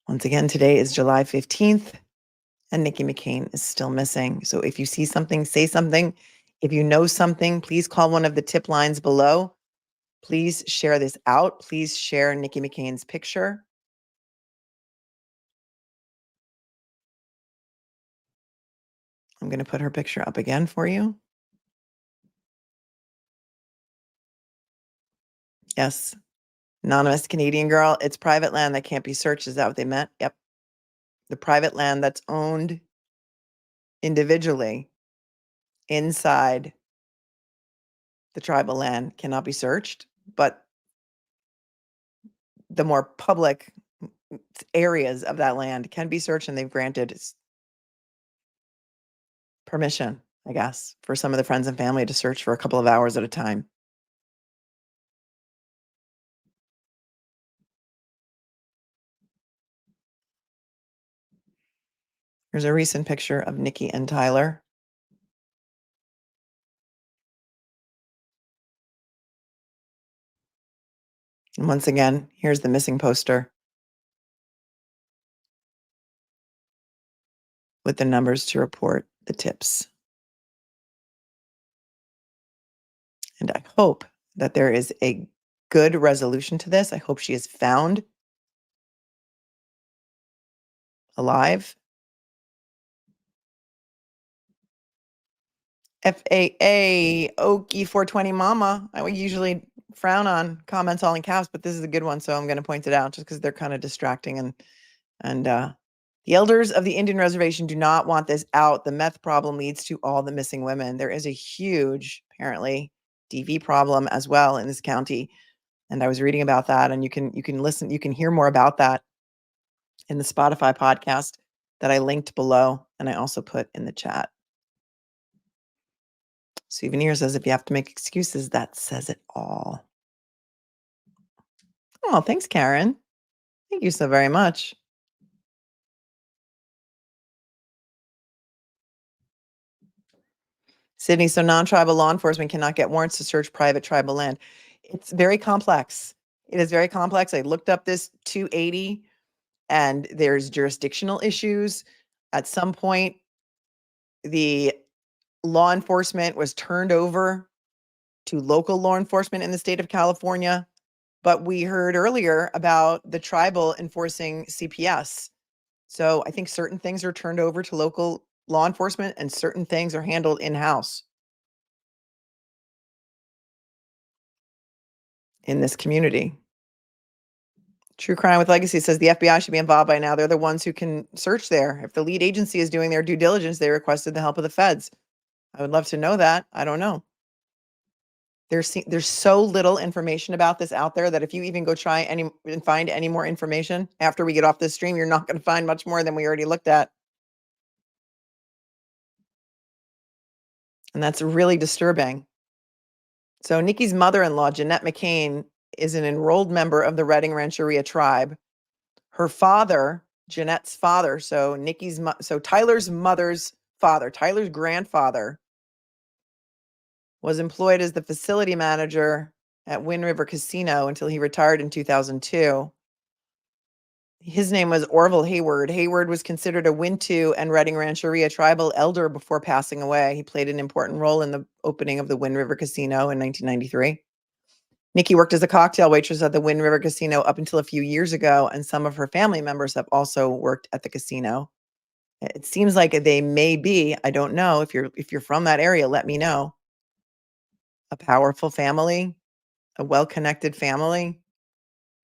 Once again, today is July 15th, and Nikki McCain is still missing. So if you see something, say something. If you know something, please call one of the tip lines below. Please share this out. Please share Nikki McCain's picture. I'm going to put her picture up again for you. Yes. Anonymous Canadian girl. It's private land that can't be searched. Is that what they meant? Yep. The private land that's owned individually inside the tribal land cannot be searched, but the more public areas of that land can be searched, and they've granted permission, I guess, for some of the friends and family to search for a couple of hours at a time. Here's a recent picture of Nikki and Tyler. And once again, here's the missing poster with the numbers to report the tips. And I hope that there is a good resolution to this. I hope she is found alive. FAA, Okie 420 Mama. I would usually frown on comments all in caps, but this is a good one, so I'm going to point it out just because they're kind of distracting and The elders of the Indian reservation do not want this out. The meth problem leads to all the missing women. There is a huge, apparently, DV problem as well in this county. And I was reading about that, and you can listen, you can hear more about that in the Spotify podcast that I linked below, and I also put in the chat. Souvenir says, if you have to make excuses, that says it all. Oh, thanks, Karen. Thank you so very much. Sydney, so non-tribal law enforcement cannot get warrants to search private tribal land. It's very complex. It is very complex. I looked up this 280, and there's jurisdictional issues. At some point, the law enforcement was turned over to local law enforcement in the state of California. But we heard earlier about the tribal enforcing CPS. So I think certain things are turned over to local law enforcement and certain things are handled in-house in this community. True Crime with Legacy says the FBI should be involved by now. They're the ones who can search there. If the lead agency is doing their due diligence, they requested the help of the feds. I would love to know that. I don't know. There's so little information about this out there that if you even go try and find any more information after we get off this stream, you're not going to find much more than we already looked at. And that's really disturbing. So Nikki's mother-in-law, Jeanette McCain, is an enrolled member of the Redding Rancheria tribe. Her father, Jeanette's father, so Tyler's mother's father, Tyler's grandfather, was employed as the facility manager at Wind River Casino until he retired in 2002. His name was Orville Hayward. Hayward was considered a Wintu and Redding Rancheria tribal elder before passing away. He played an important role in the opening of the Wind River Casino in 1993. Nikki worked as a cocktail waitress at the Wind River Casino up until a few years ago, and some of her family members have also worked at the casino. It seems like they may be, I don't know, if you're from that area, let me know. A powerful family, a well-connected family,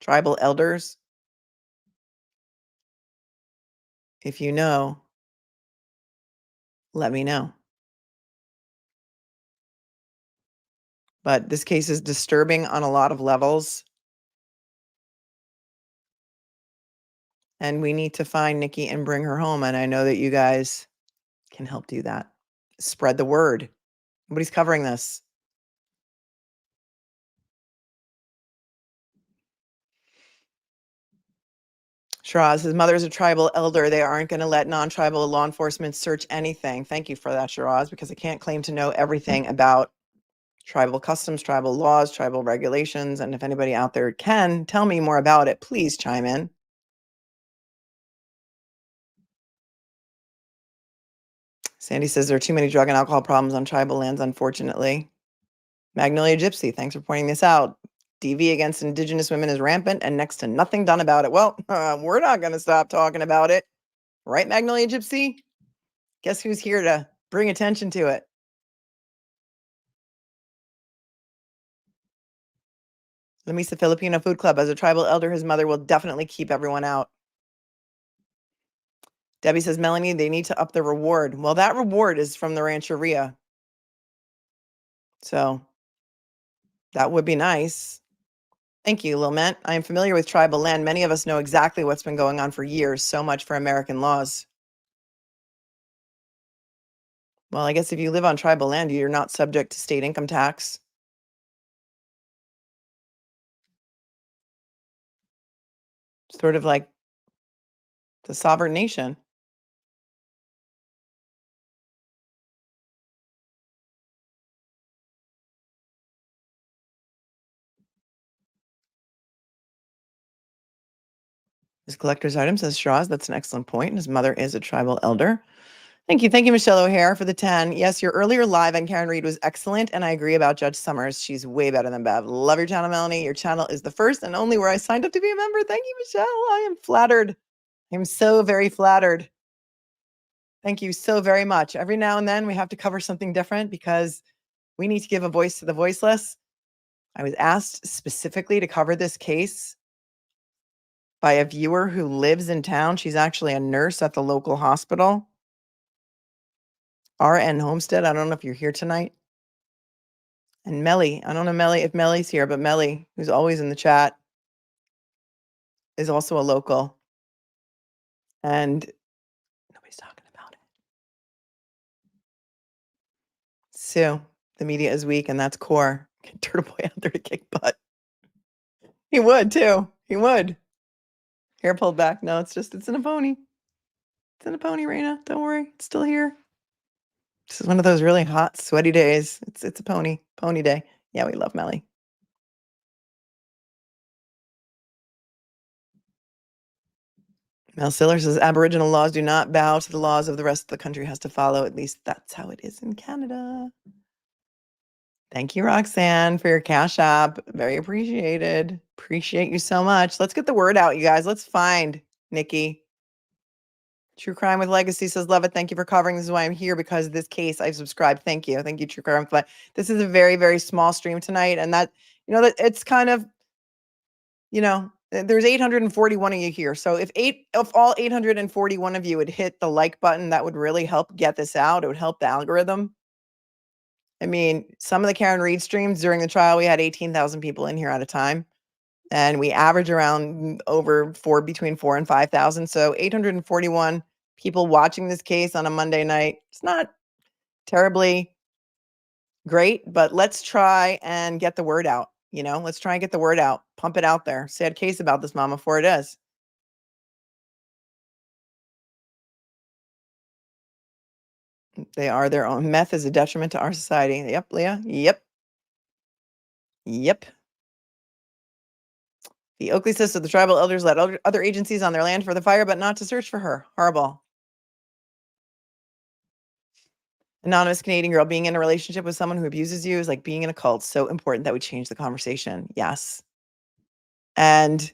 tribal elders. If you know, let me know. But this case is disturbing on a lot of levels. And we need to find Nikki and bring her home. And I know that you guys can help do that. Spread the word. Nobody's covering this. Shiraz, his mother is a tribal elder. They aren't going to let non-tribal law enforcement search anything. Thank you for that, Shiraz, because I can't claim to know everything about tribal customs, tribal laws, tribal regulations. And if anybody out there can tell me more about it, please chime in. Sandy says there are too many drug and alcohol problems on tribal lands, unfortunately. Magnolia Gypsy, thanks for pointing this out. DV against Indigenous women is rampant and next to nothing done about it. Well, we're not going to stop talking about it. Right, Magnolia Gypsy? Guess who's here to bring attention to it? La Misa Filipino Food Club. As a tribal elder, his mother will definitely keep everyone out. Debbie says, Melanie, they need to up the reward. Well, that reward is from the Rancheria. So that would be nice. Thank you, Lilment. I am familiar with tribal land. Many of us know exactly what's been going on for years. So much for American laws. Well, I guess if you live on tribal land, you're not subject to state income tax. Sort of like the sovereign nation. His collector's item, says Shiraz. That's an excellent point. His mother is a tribal elder. Thank you. Thank you, Michelle O'Hare, for the 10. Yes, your earlier live on Karen Reed was excellent, and I agree about Judge Summers. She's way better than Bev. Love your channel, Melanie. Your channel is the first and only where I signed up to be a member. Thank you, Michelle. I am flattered. I'm so very flattered. Thank you so very much. Every now and then we have to cover something different because we need to give a voice to the voiceless. I was asked specifically to cover this case by a viewer who lives in town. She's actually a nurse at the local hospital. RN Homestead, I don't know if you're here tonight. And Melly, I don't know Melly if Melly's here, but Melly, who's always in the chat, is also a local. And nobody's talking about it. So the media is weak, and that's core. Get Turtle Boy out there to kick butt. He would too. He would. Hair pulled back. No, it's in a pony. It's in a pony, Raina. Don't worry. It's still here. This is one of those really hot, sweaty days. It's a pony day. Yeah, we love Melly. Mel Siller says Aboriginal laws do not bow to the laws of the rest of the country has to follow. At least that's how it is in Canada. Thank you, Roxanne, for your Cash App. Very appreciated. Appreciate you so much. Let's get the word out, you guys. Let's find Nikki. True Crime with Legacy says, love it. Thank you for covering. This is why I'm here, because this case I've subscribed. Thank you. Thank you, True Crime. But this is a very, very small stream tonight. And that, that it's kind of, there's 841 of you here. So if all 841 of you would hit the like button, that would really help get this out. It would help the algorithm. I mean, some of the Karen Reed streams during the trial, we had 18,000 people in here at a time. And we average around between 4 and 5,000. So 841 people watching this case on a Monday night. It's not terribly great, but let's try and get the word out. Let's try and get the word out. Pump it out there. Sad case about this mama before it is. They are their own. Meth is a detriment to our society. Yep, Leah. Yep. The Oakley says the tribal elders led other agencies on their land for the fire, but not to search for her. Horrible. Anonymous Canadian girl, being in a relationship with someone who abuses you is like being in a cult. So important that we change the conversation. Yes. And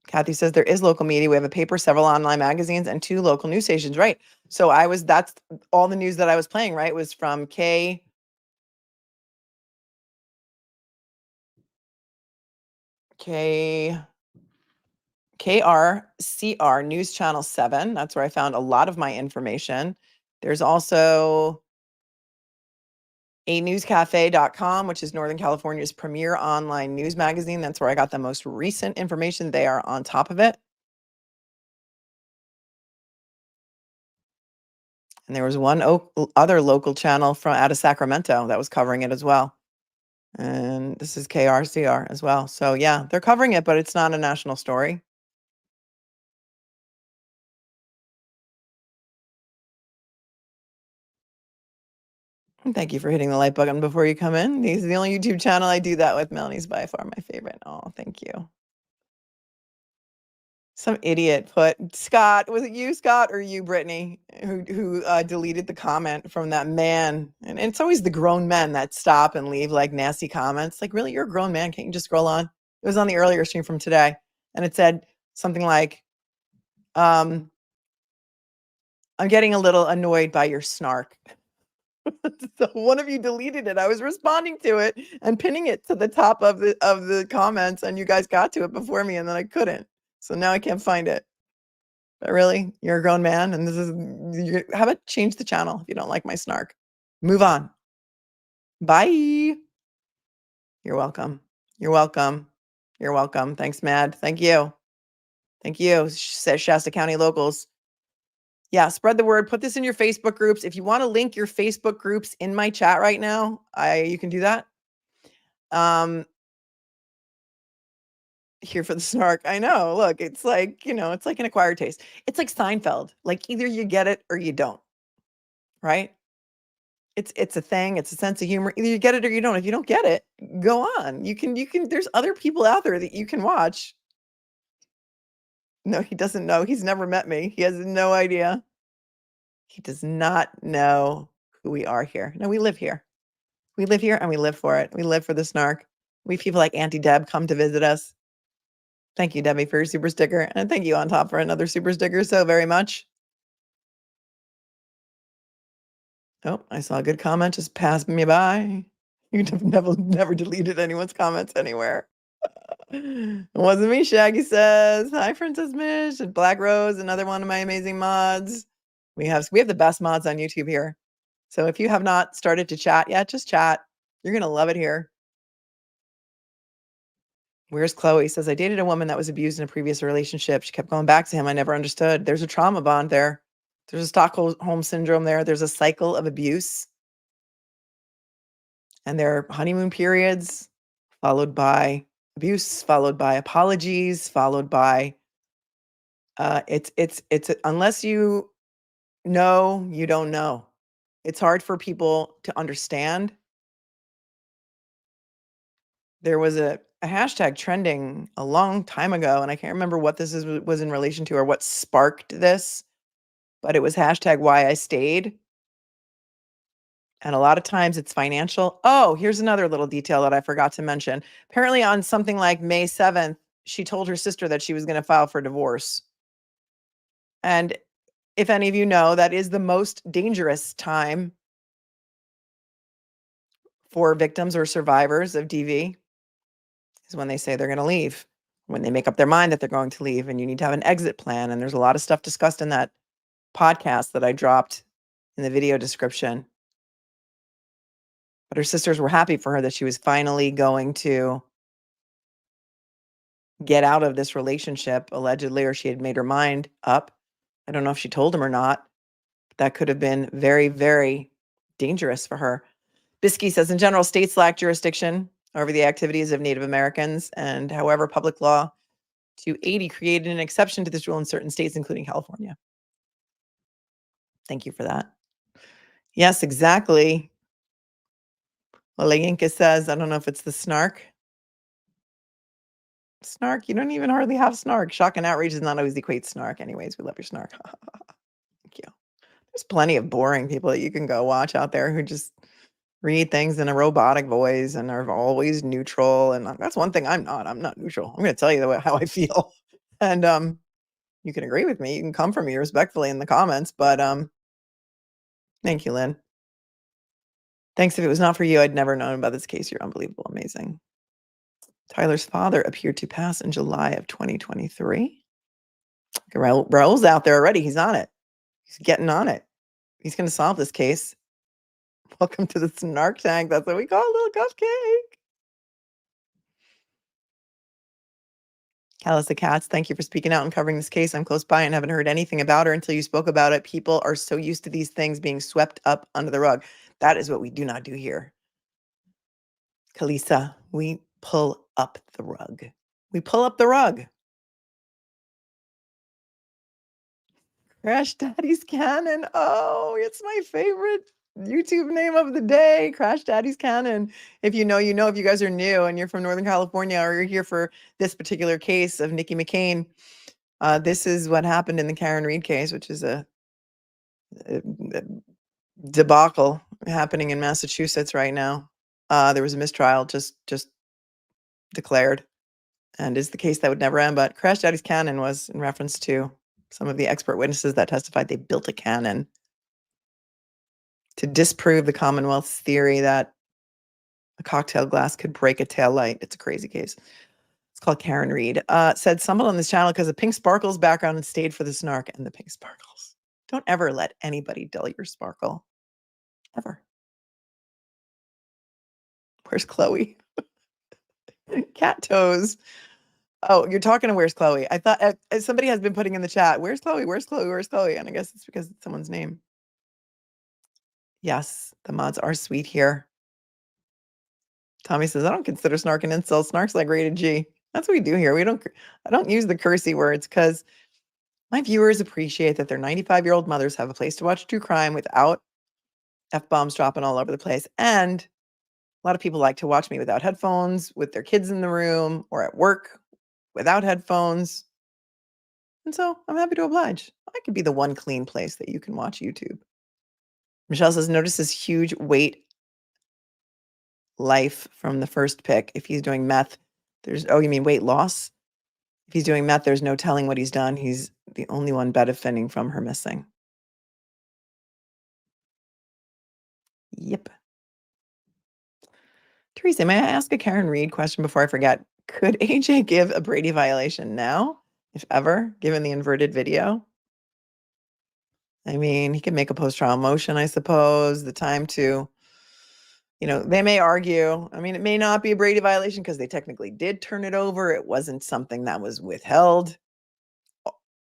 Kathy says there is local media. We have a paper, several online magazines, and 2 local news stations. Right. So that's all the news that I was playing, right? Was from KRCR News Channel 7. That's where I found a lot of my information. There's also anewscafe.com, which is Northern California's premier online news magazine. That's where I got the most recent information. They are on top of it. And there was one other local channel out of Sacramento that was covering it as well. And this is KRCR as well. So yeah, they're covering it, but it's not a national story. Thank you for hitting the like button before you come in. This is the only YouTube channel I do that with. Melanie's by far my favorite. Oh, thank you. Some idiot put, Scott, was it you, Scott, or you, Brittany, who deleted the comment from that man? And it's always the grown men that stop and leave like nasty comments. Like, really, you're a grown man. Can't you just scroll on? It was on the earlier stream from today. And it said something like, I'm getting a little annoyed by your snark. So one of you deleted it. I was responding to it and pinning it to the top of the comments, and you guys got to it before me, and then I couldn't. So now I can't find it. But really, you're a grown man, and how about change the channel if you don't like my snark? Move on. Bye. You're welcome. You're welcome. You're welcome. Thanks, Mad. Thank you. Thank you, says Shasta County locals. Yeah, spread the word. Put this in your Facebook groups. If you want to link your Facebook groups in my chat right now, you can do that. Here for the snark. I know. Look, it's like, it's like an acquired taste. It's like Seinfeld. Like either you get it or you don't. Right? It's a thing. It's a sense of humor. Either you get it or you don't. If you don't get it, go on. You can there's other people out there that you can watch. No, he doesn't know. He's never met me. He has no idea. He does not know who we are here. No, we live here. We live here and we live for it. We live for the snark. We have people like Auntie Deb come to visit us. Thank you, Debbie, for your super sticker. And thank you on top for another super sticker so very much. Oh, I saw a good comment just pass me by. You've never deleted anyone's comments anywhere. It wasn't me, Shaggy says. Hi, Princess Mish and Black Rose, another one of my amazing mods. We have the best mods on YouTube here. So if you have not started to chat yet, just chat. You're gonna love it here. Where's Chloe? Says, I dated a woman that was abused in a previous relationship. She kept going back to him. I never understood. There's a trauma bond there. There's a Stockholm syndrome there. There's a cycle of abuse. And there are honeymoon periods followed by abuse, followed by apologies, followed by it's unless you know, you don't know. It's hard for people to understand. There was a hashtag trending a long time ago, and I can't remember what this was in relation to or what sparked this, but it was hashtag why I stayed. And a lot of times it's financial. Oh, here's another little detail that I forgot to mention. Apparently on something like May 7th, she told her sister that she was going to file for divorce. And if any of you know, that is the most dangerous time for victims or survivors of DV is when they say they're going to leave, when they make up their mind that they're going to leave, and you need to have an exit plan. And there's a lot of stuff discussed in that podcast that I dropped in the video description. But her sisters were happy for her that she was finally going to get out of this relationship, allegedly, or she had made her mind up. I don't know if she told him or not. That could have been very, very dangerous for her. Biskey says, in general, states lack jurisdiction over the activities of Native Americans. And however, public law 280 created an exception to this rule in certain states, including California. Thank you for that. Yes, exactly. Olayinka says, I don't know if it's the snark. Snark, you don't even hardly have snark. Shock and outrage does not always equate snark. Anyways, we love your snark. Thank you. There's plenty of boring people that you can go watch out there who just read things in a robotic voice and are always neutral. And that's one thing I'm not. I'm not neutral. I'm going to tell you how I feel. And you can agree with me. You can come from me respectfully in the comments. But thank you, Lynn. Thanks. If it was not for you, I'd never known about this case. You're unbelievable. Amazing. Tyler's father appeared to pass in July of 2023. Raul's out there already. He's on it. He's getting on it. He's going to solve this case. Welcome to the snark tank. That's what we call a little cupcake. Callista Katz, thank you for speaking out and covering this case. I'm close by and haven't heard anything about her until you spoke about it. People are so used to these things being swept up under the rug. That is what we do not do here. Kalisa, we pull up the rug. We pull up the rug. Crash Daddy's Cannon. Oh, it's my favorite YouTube name of the day. Crash Daddy's Cannon. If you know, you know. If you guys are new and you're from Northern California or you're here for this particular case of Nikki McCain, this is what happened in the Karen Reed case, which is a debacle happening in Massachusetts right now. There was a mistrial just declared, and is the case that would never end. But Crash Daddy's Cannon was in reference to some of the expert witnesses that testified they built a cannon to disprove the Commonwealth's theory that a cocktail glass could break a taillight. It's a crazy case. It's called Karen Reed. Said stumbled on this channel because of Pink Sparkle's background and stayed for the snark and the Pink Sparkles. Don't ever let anybody dull your sparkle. Ever. Where's Chloe? Cat toes. Oh, you're talking to Where's Chloe? I thought somebody has been putting in the chat, Where's Chloe? Where's Chloe? Where's Chloe? And I guess it's because it's someone's name. Yes, the mods are sweet here. Tommy says, I don't consider snark an insult. Snark's like rated G. That's what we do here. I don't use the cursey words because my viewers appreciate that their 95-year-old mothers have a place to watch true crime without F-bombs dropping all over the place. And a lot of people like to watch me without headphones, with their kids in the room, or at work without headphones. And so I'm happy to oblige. I could be the one clean place that you can watch YouTube. Michelle says, notice his huge weight life from the first pick. If he's doing meth, you mean weight loss? If he's doing meth, there's no telling what he's done. He's the only one benefiting from her missing. Yep. Teresa, may I ask a Karen Reed question before I forget? Could AJ give a Brady violation now, if ever, given the inverted video? I mean, he could make a post-trial motion, I suppose. The time to, they may argue. I mean, it may not be a Brady violation because they technically did turn it over. It wasn't something that was withheld.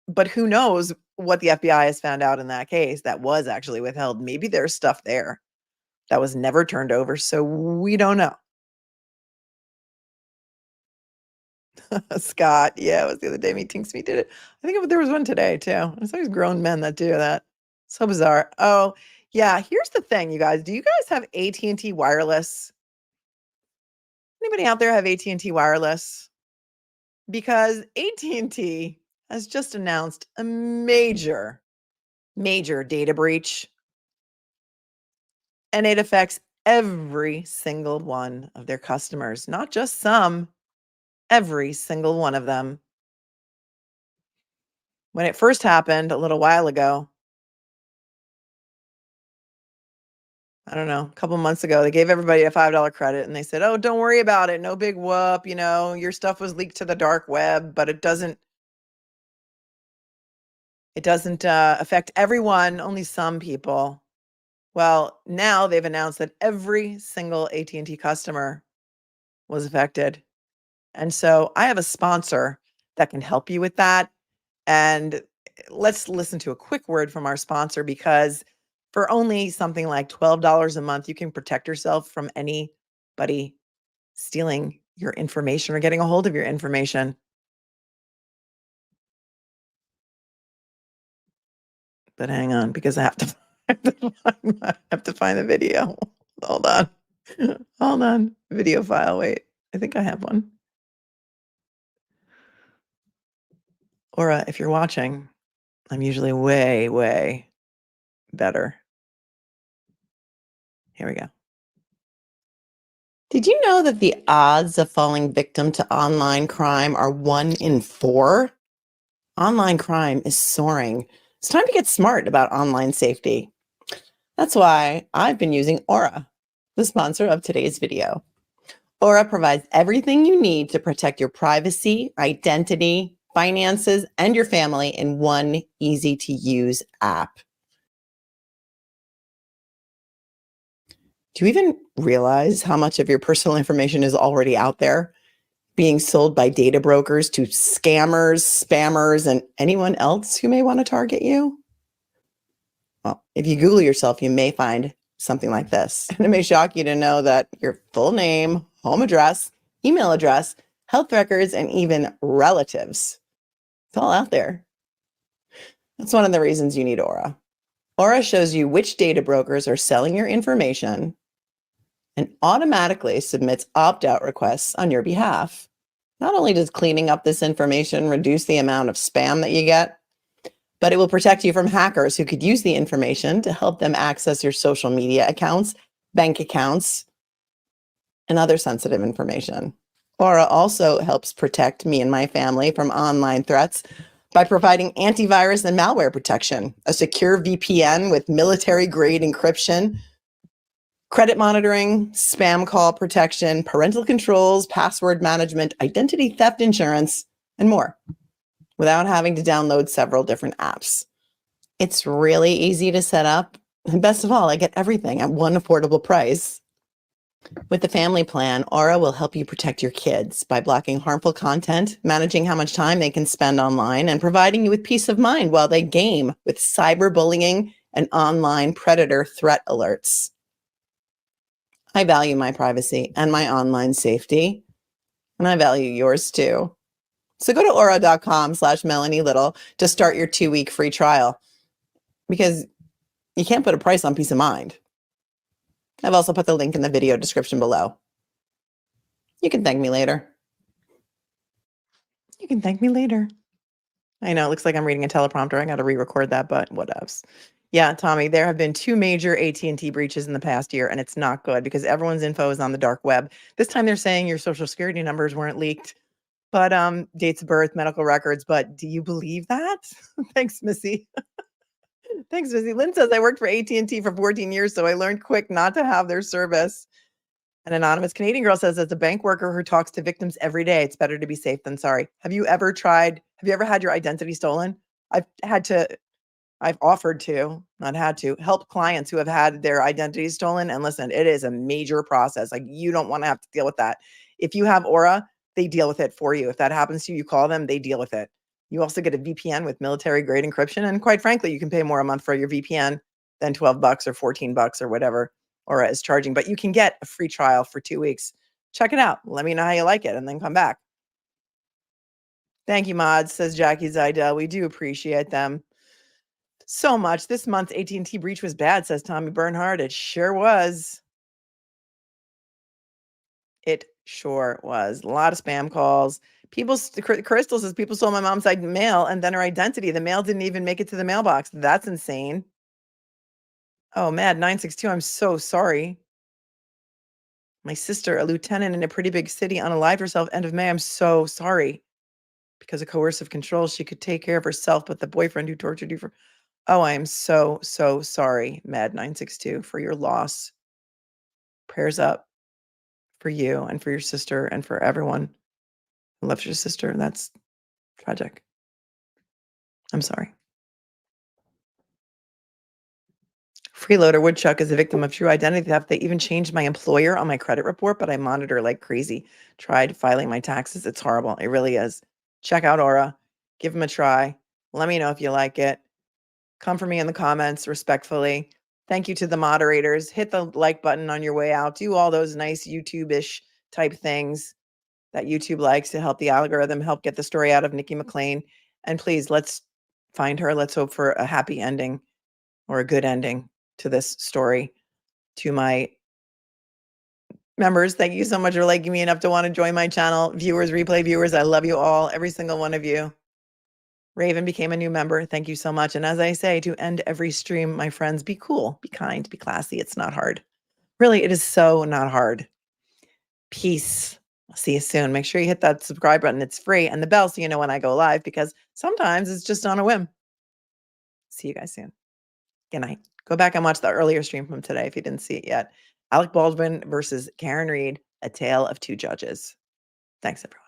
But who knows what the FBI has found out in that case that was actually withheld. Maybe there's stuff there that was never turned over. So we don't know. Scott, yeah, it was the other day. Me thinks me did it. I think there was one today too. There's always grown men that do that. So bizarre. Oh, yeah. Here's the thing, you guys. Do you guys have AT&T wireless? Anybody out there have AT&T wireless? Because AT&T has just announced a major data breach, and it affects every single one of their customers, not just some, every single one of them. When it first happened a little while ago, I don't know, a couple months ago, they gave everybody a $5 credit and they said, oh, don't worry about it. No big whoop. Your stuff was leaked to the dark web, but it doesn't affect everyone, only some people. Well, now they've announced that every single AT&T customer was affected. And so I have a sponsor that can help you with that. And let's listen to a quick word from our sponsor, because for only something like $12 a month, you can protect yourself from anybody stealing your information or getting a hold of your information. But hang on, because I have to find the video. Hold on. Hold on. Video file. Wait, I think I have one. Aura, if you're watching, I'm usually way, way better. Here we go. Did you know that the odds of falling victim to online crime are 1 in 4? Online crime is soaring. It's time to get smart about online safety. That's why I've been using Aura, the sponsor of today's video. Aura provides everything you need to protect your privacy, identity, finances, and your family in one easy-to-use app. Do you even realize how much of your personal information is already out there, being sold by data brokers to scammers, spammers, and anyone else who may want to target you? Well, if you Google yourself, you may find something like this. And it may shock you to know that your full name, home address, email address, health records, and even relatives, it's all out there. That's one of the reasons you need Aura. Aura shows you which data brokers are selling your information and automatically submits opt-out requests on your behalf. Not only does cleaning up this information reduce the amount of spam that you get, but it will protect you from hackers who could use the information to help them access your social media accounts, bank accounts, and other sensitive information. Aura also helps protect me and my family from online threats by providing antivirus and malware protection, a secure VPN with military-grade encryption, credit monitoring, spam call protection, parental controls, password management, identity theft insurance, and more, without having to download several different apps. It's really easy to set up. And best of all, I get everything at one affordable price. With the family plan, Aura will help you protect your kids by blocking harmful content, managing how much time they can spend online, and providing you with peace of mind while they game with cyberbullying and online predator threat alerts. I value my privacy and my online safety, and I value yours too. So go to aura.com/Melanie Little to start your 2-week free trial, because you can't put a price on peace of mind. I've also put the link in the video description below. You can thank me later. You can thank me later. I know, it looks like I'm reading a teleprompter. I got to re-record that, but whatevs. Yeah, Tommy, there have been 2 major AT&T breaches in the past year, and it's not good because everyone's info is on the dark web. This time they're saying your social security numbers weren't leaked, but dates of birth, medical records. But do you believe that? Thanks, Missy. Thanks, Missy. Lynn says, I worked for AT&T for 14 years, so I learned quick not to have their service. An anonymous Canadian girl says, as a bank worker who talks to victims every day, it's better to be safe than sorry. Have you ever had your identity stolen? I've offered to, not had to, help clients who have had their identity stolen. And listen, it is a major process. Like, you don't want to have to deal with that. If you have Aura, they deal with it for you. If that happens to you, you call them, they deal with it. You also get a VPN with military grade encryption. And quite frankly, you can pay more a month for your VPN than $12 or $14 or whatever Aura is charging. But you can get a free trial for 2 weeks. Check it out. Let me know how you like it and then come back. Thank you, mods, says Jackie Zidell. We do appreciate them so much. This month's AT&T breach was bad, says Tommy Bernhard. It sure was. It sure was. A lot of spam calls. Crystal says people stole my mom's mail and then her identity. The mail didn't even make it to the mailbox. That's insane. Oh, Mad 962. I'm so sorry. My sister, a lieutenant in a pretty big city, unalived herself end of May. I'm so sorry. Because of coercive control, she could take care of herself, but the boyfriend who tortured you Oh, I am so, so sorry, Mad 962, for your loss. Prayers up for you and for your sister and for everyone who loves your sister. That's tragic. I'm sorry. Freeloader Woodchuck is a victim of true identity theft. They even changed my employer on my credit report, but I monitor like crazy. Tried filing my taxes. It's horrible. It really is. Check out Aura. Give them a try. Let me know if you like it. Come for me in the comments respectfully. Thank you to the moderators. Hit the like button on your way out. Do all those nice YouTube-ish type things that YouTube likes to help the algorithm, help get the story out of Nikki McCain. And please, let's find her. Let's hope for a happy ending or a good ending to this story. To my members, thank you so much for liking me enough to want to join my channel. Viewers, replay viewers, I love you all, every single one of you. Raven became a new member. Thank you so much. And as I say, to end every stream, my friends, be cool, be kind, be classy. It's not hard. Really, it is so not hard. Peace. I'll see you soon. Make sure you hit that subscribe button. It's free. And the bell so you know when I go live, because sometimes it's just on a whim. See you guys soon. Good night. Go back and watch the earlier stream from today if you didn't see it yet. Alec Baldwin versus Karen Reed, a tale of two judges. Thanks, everyone.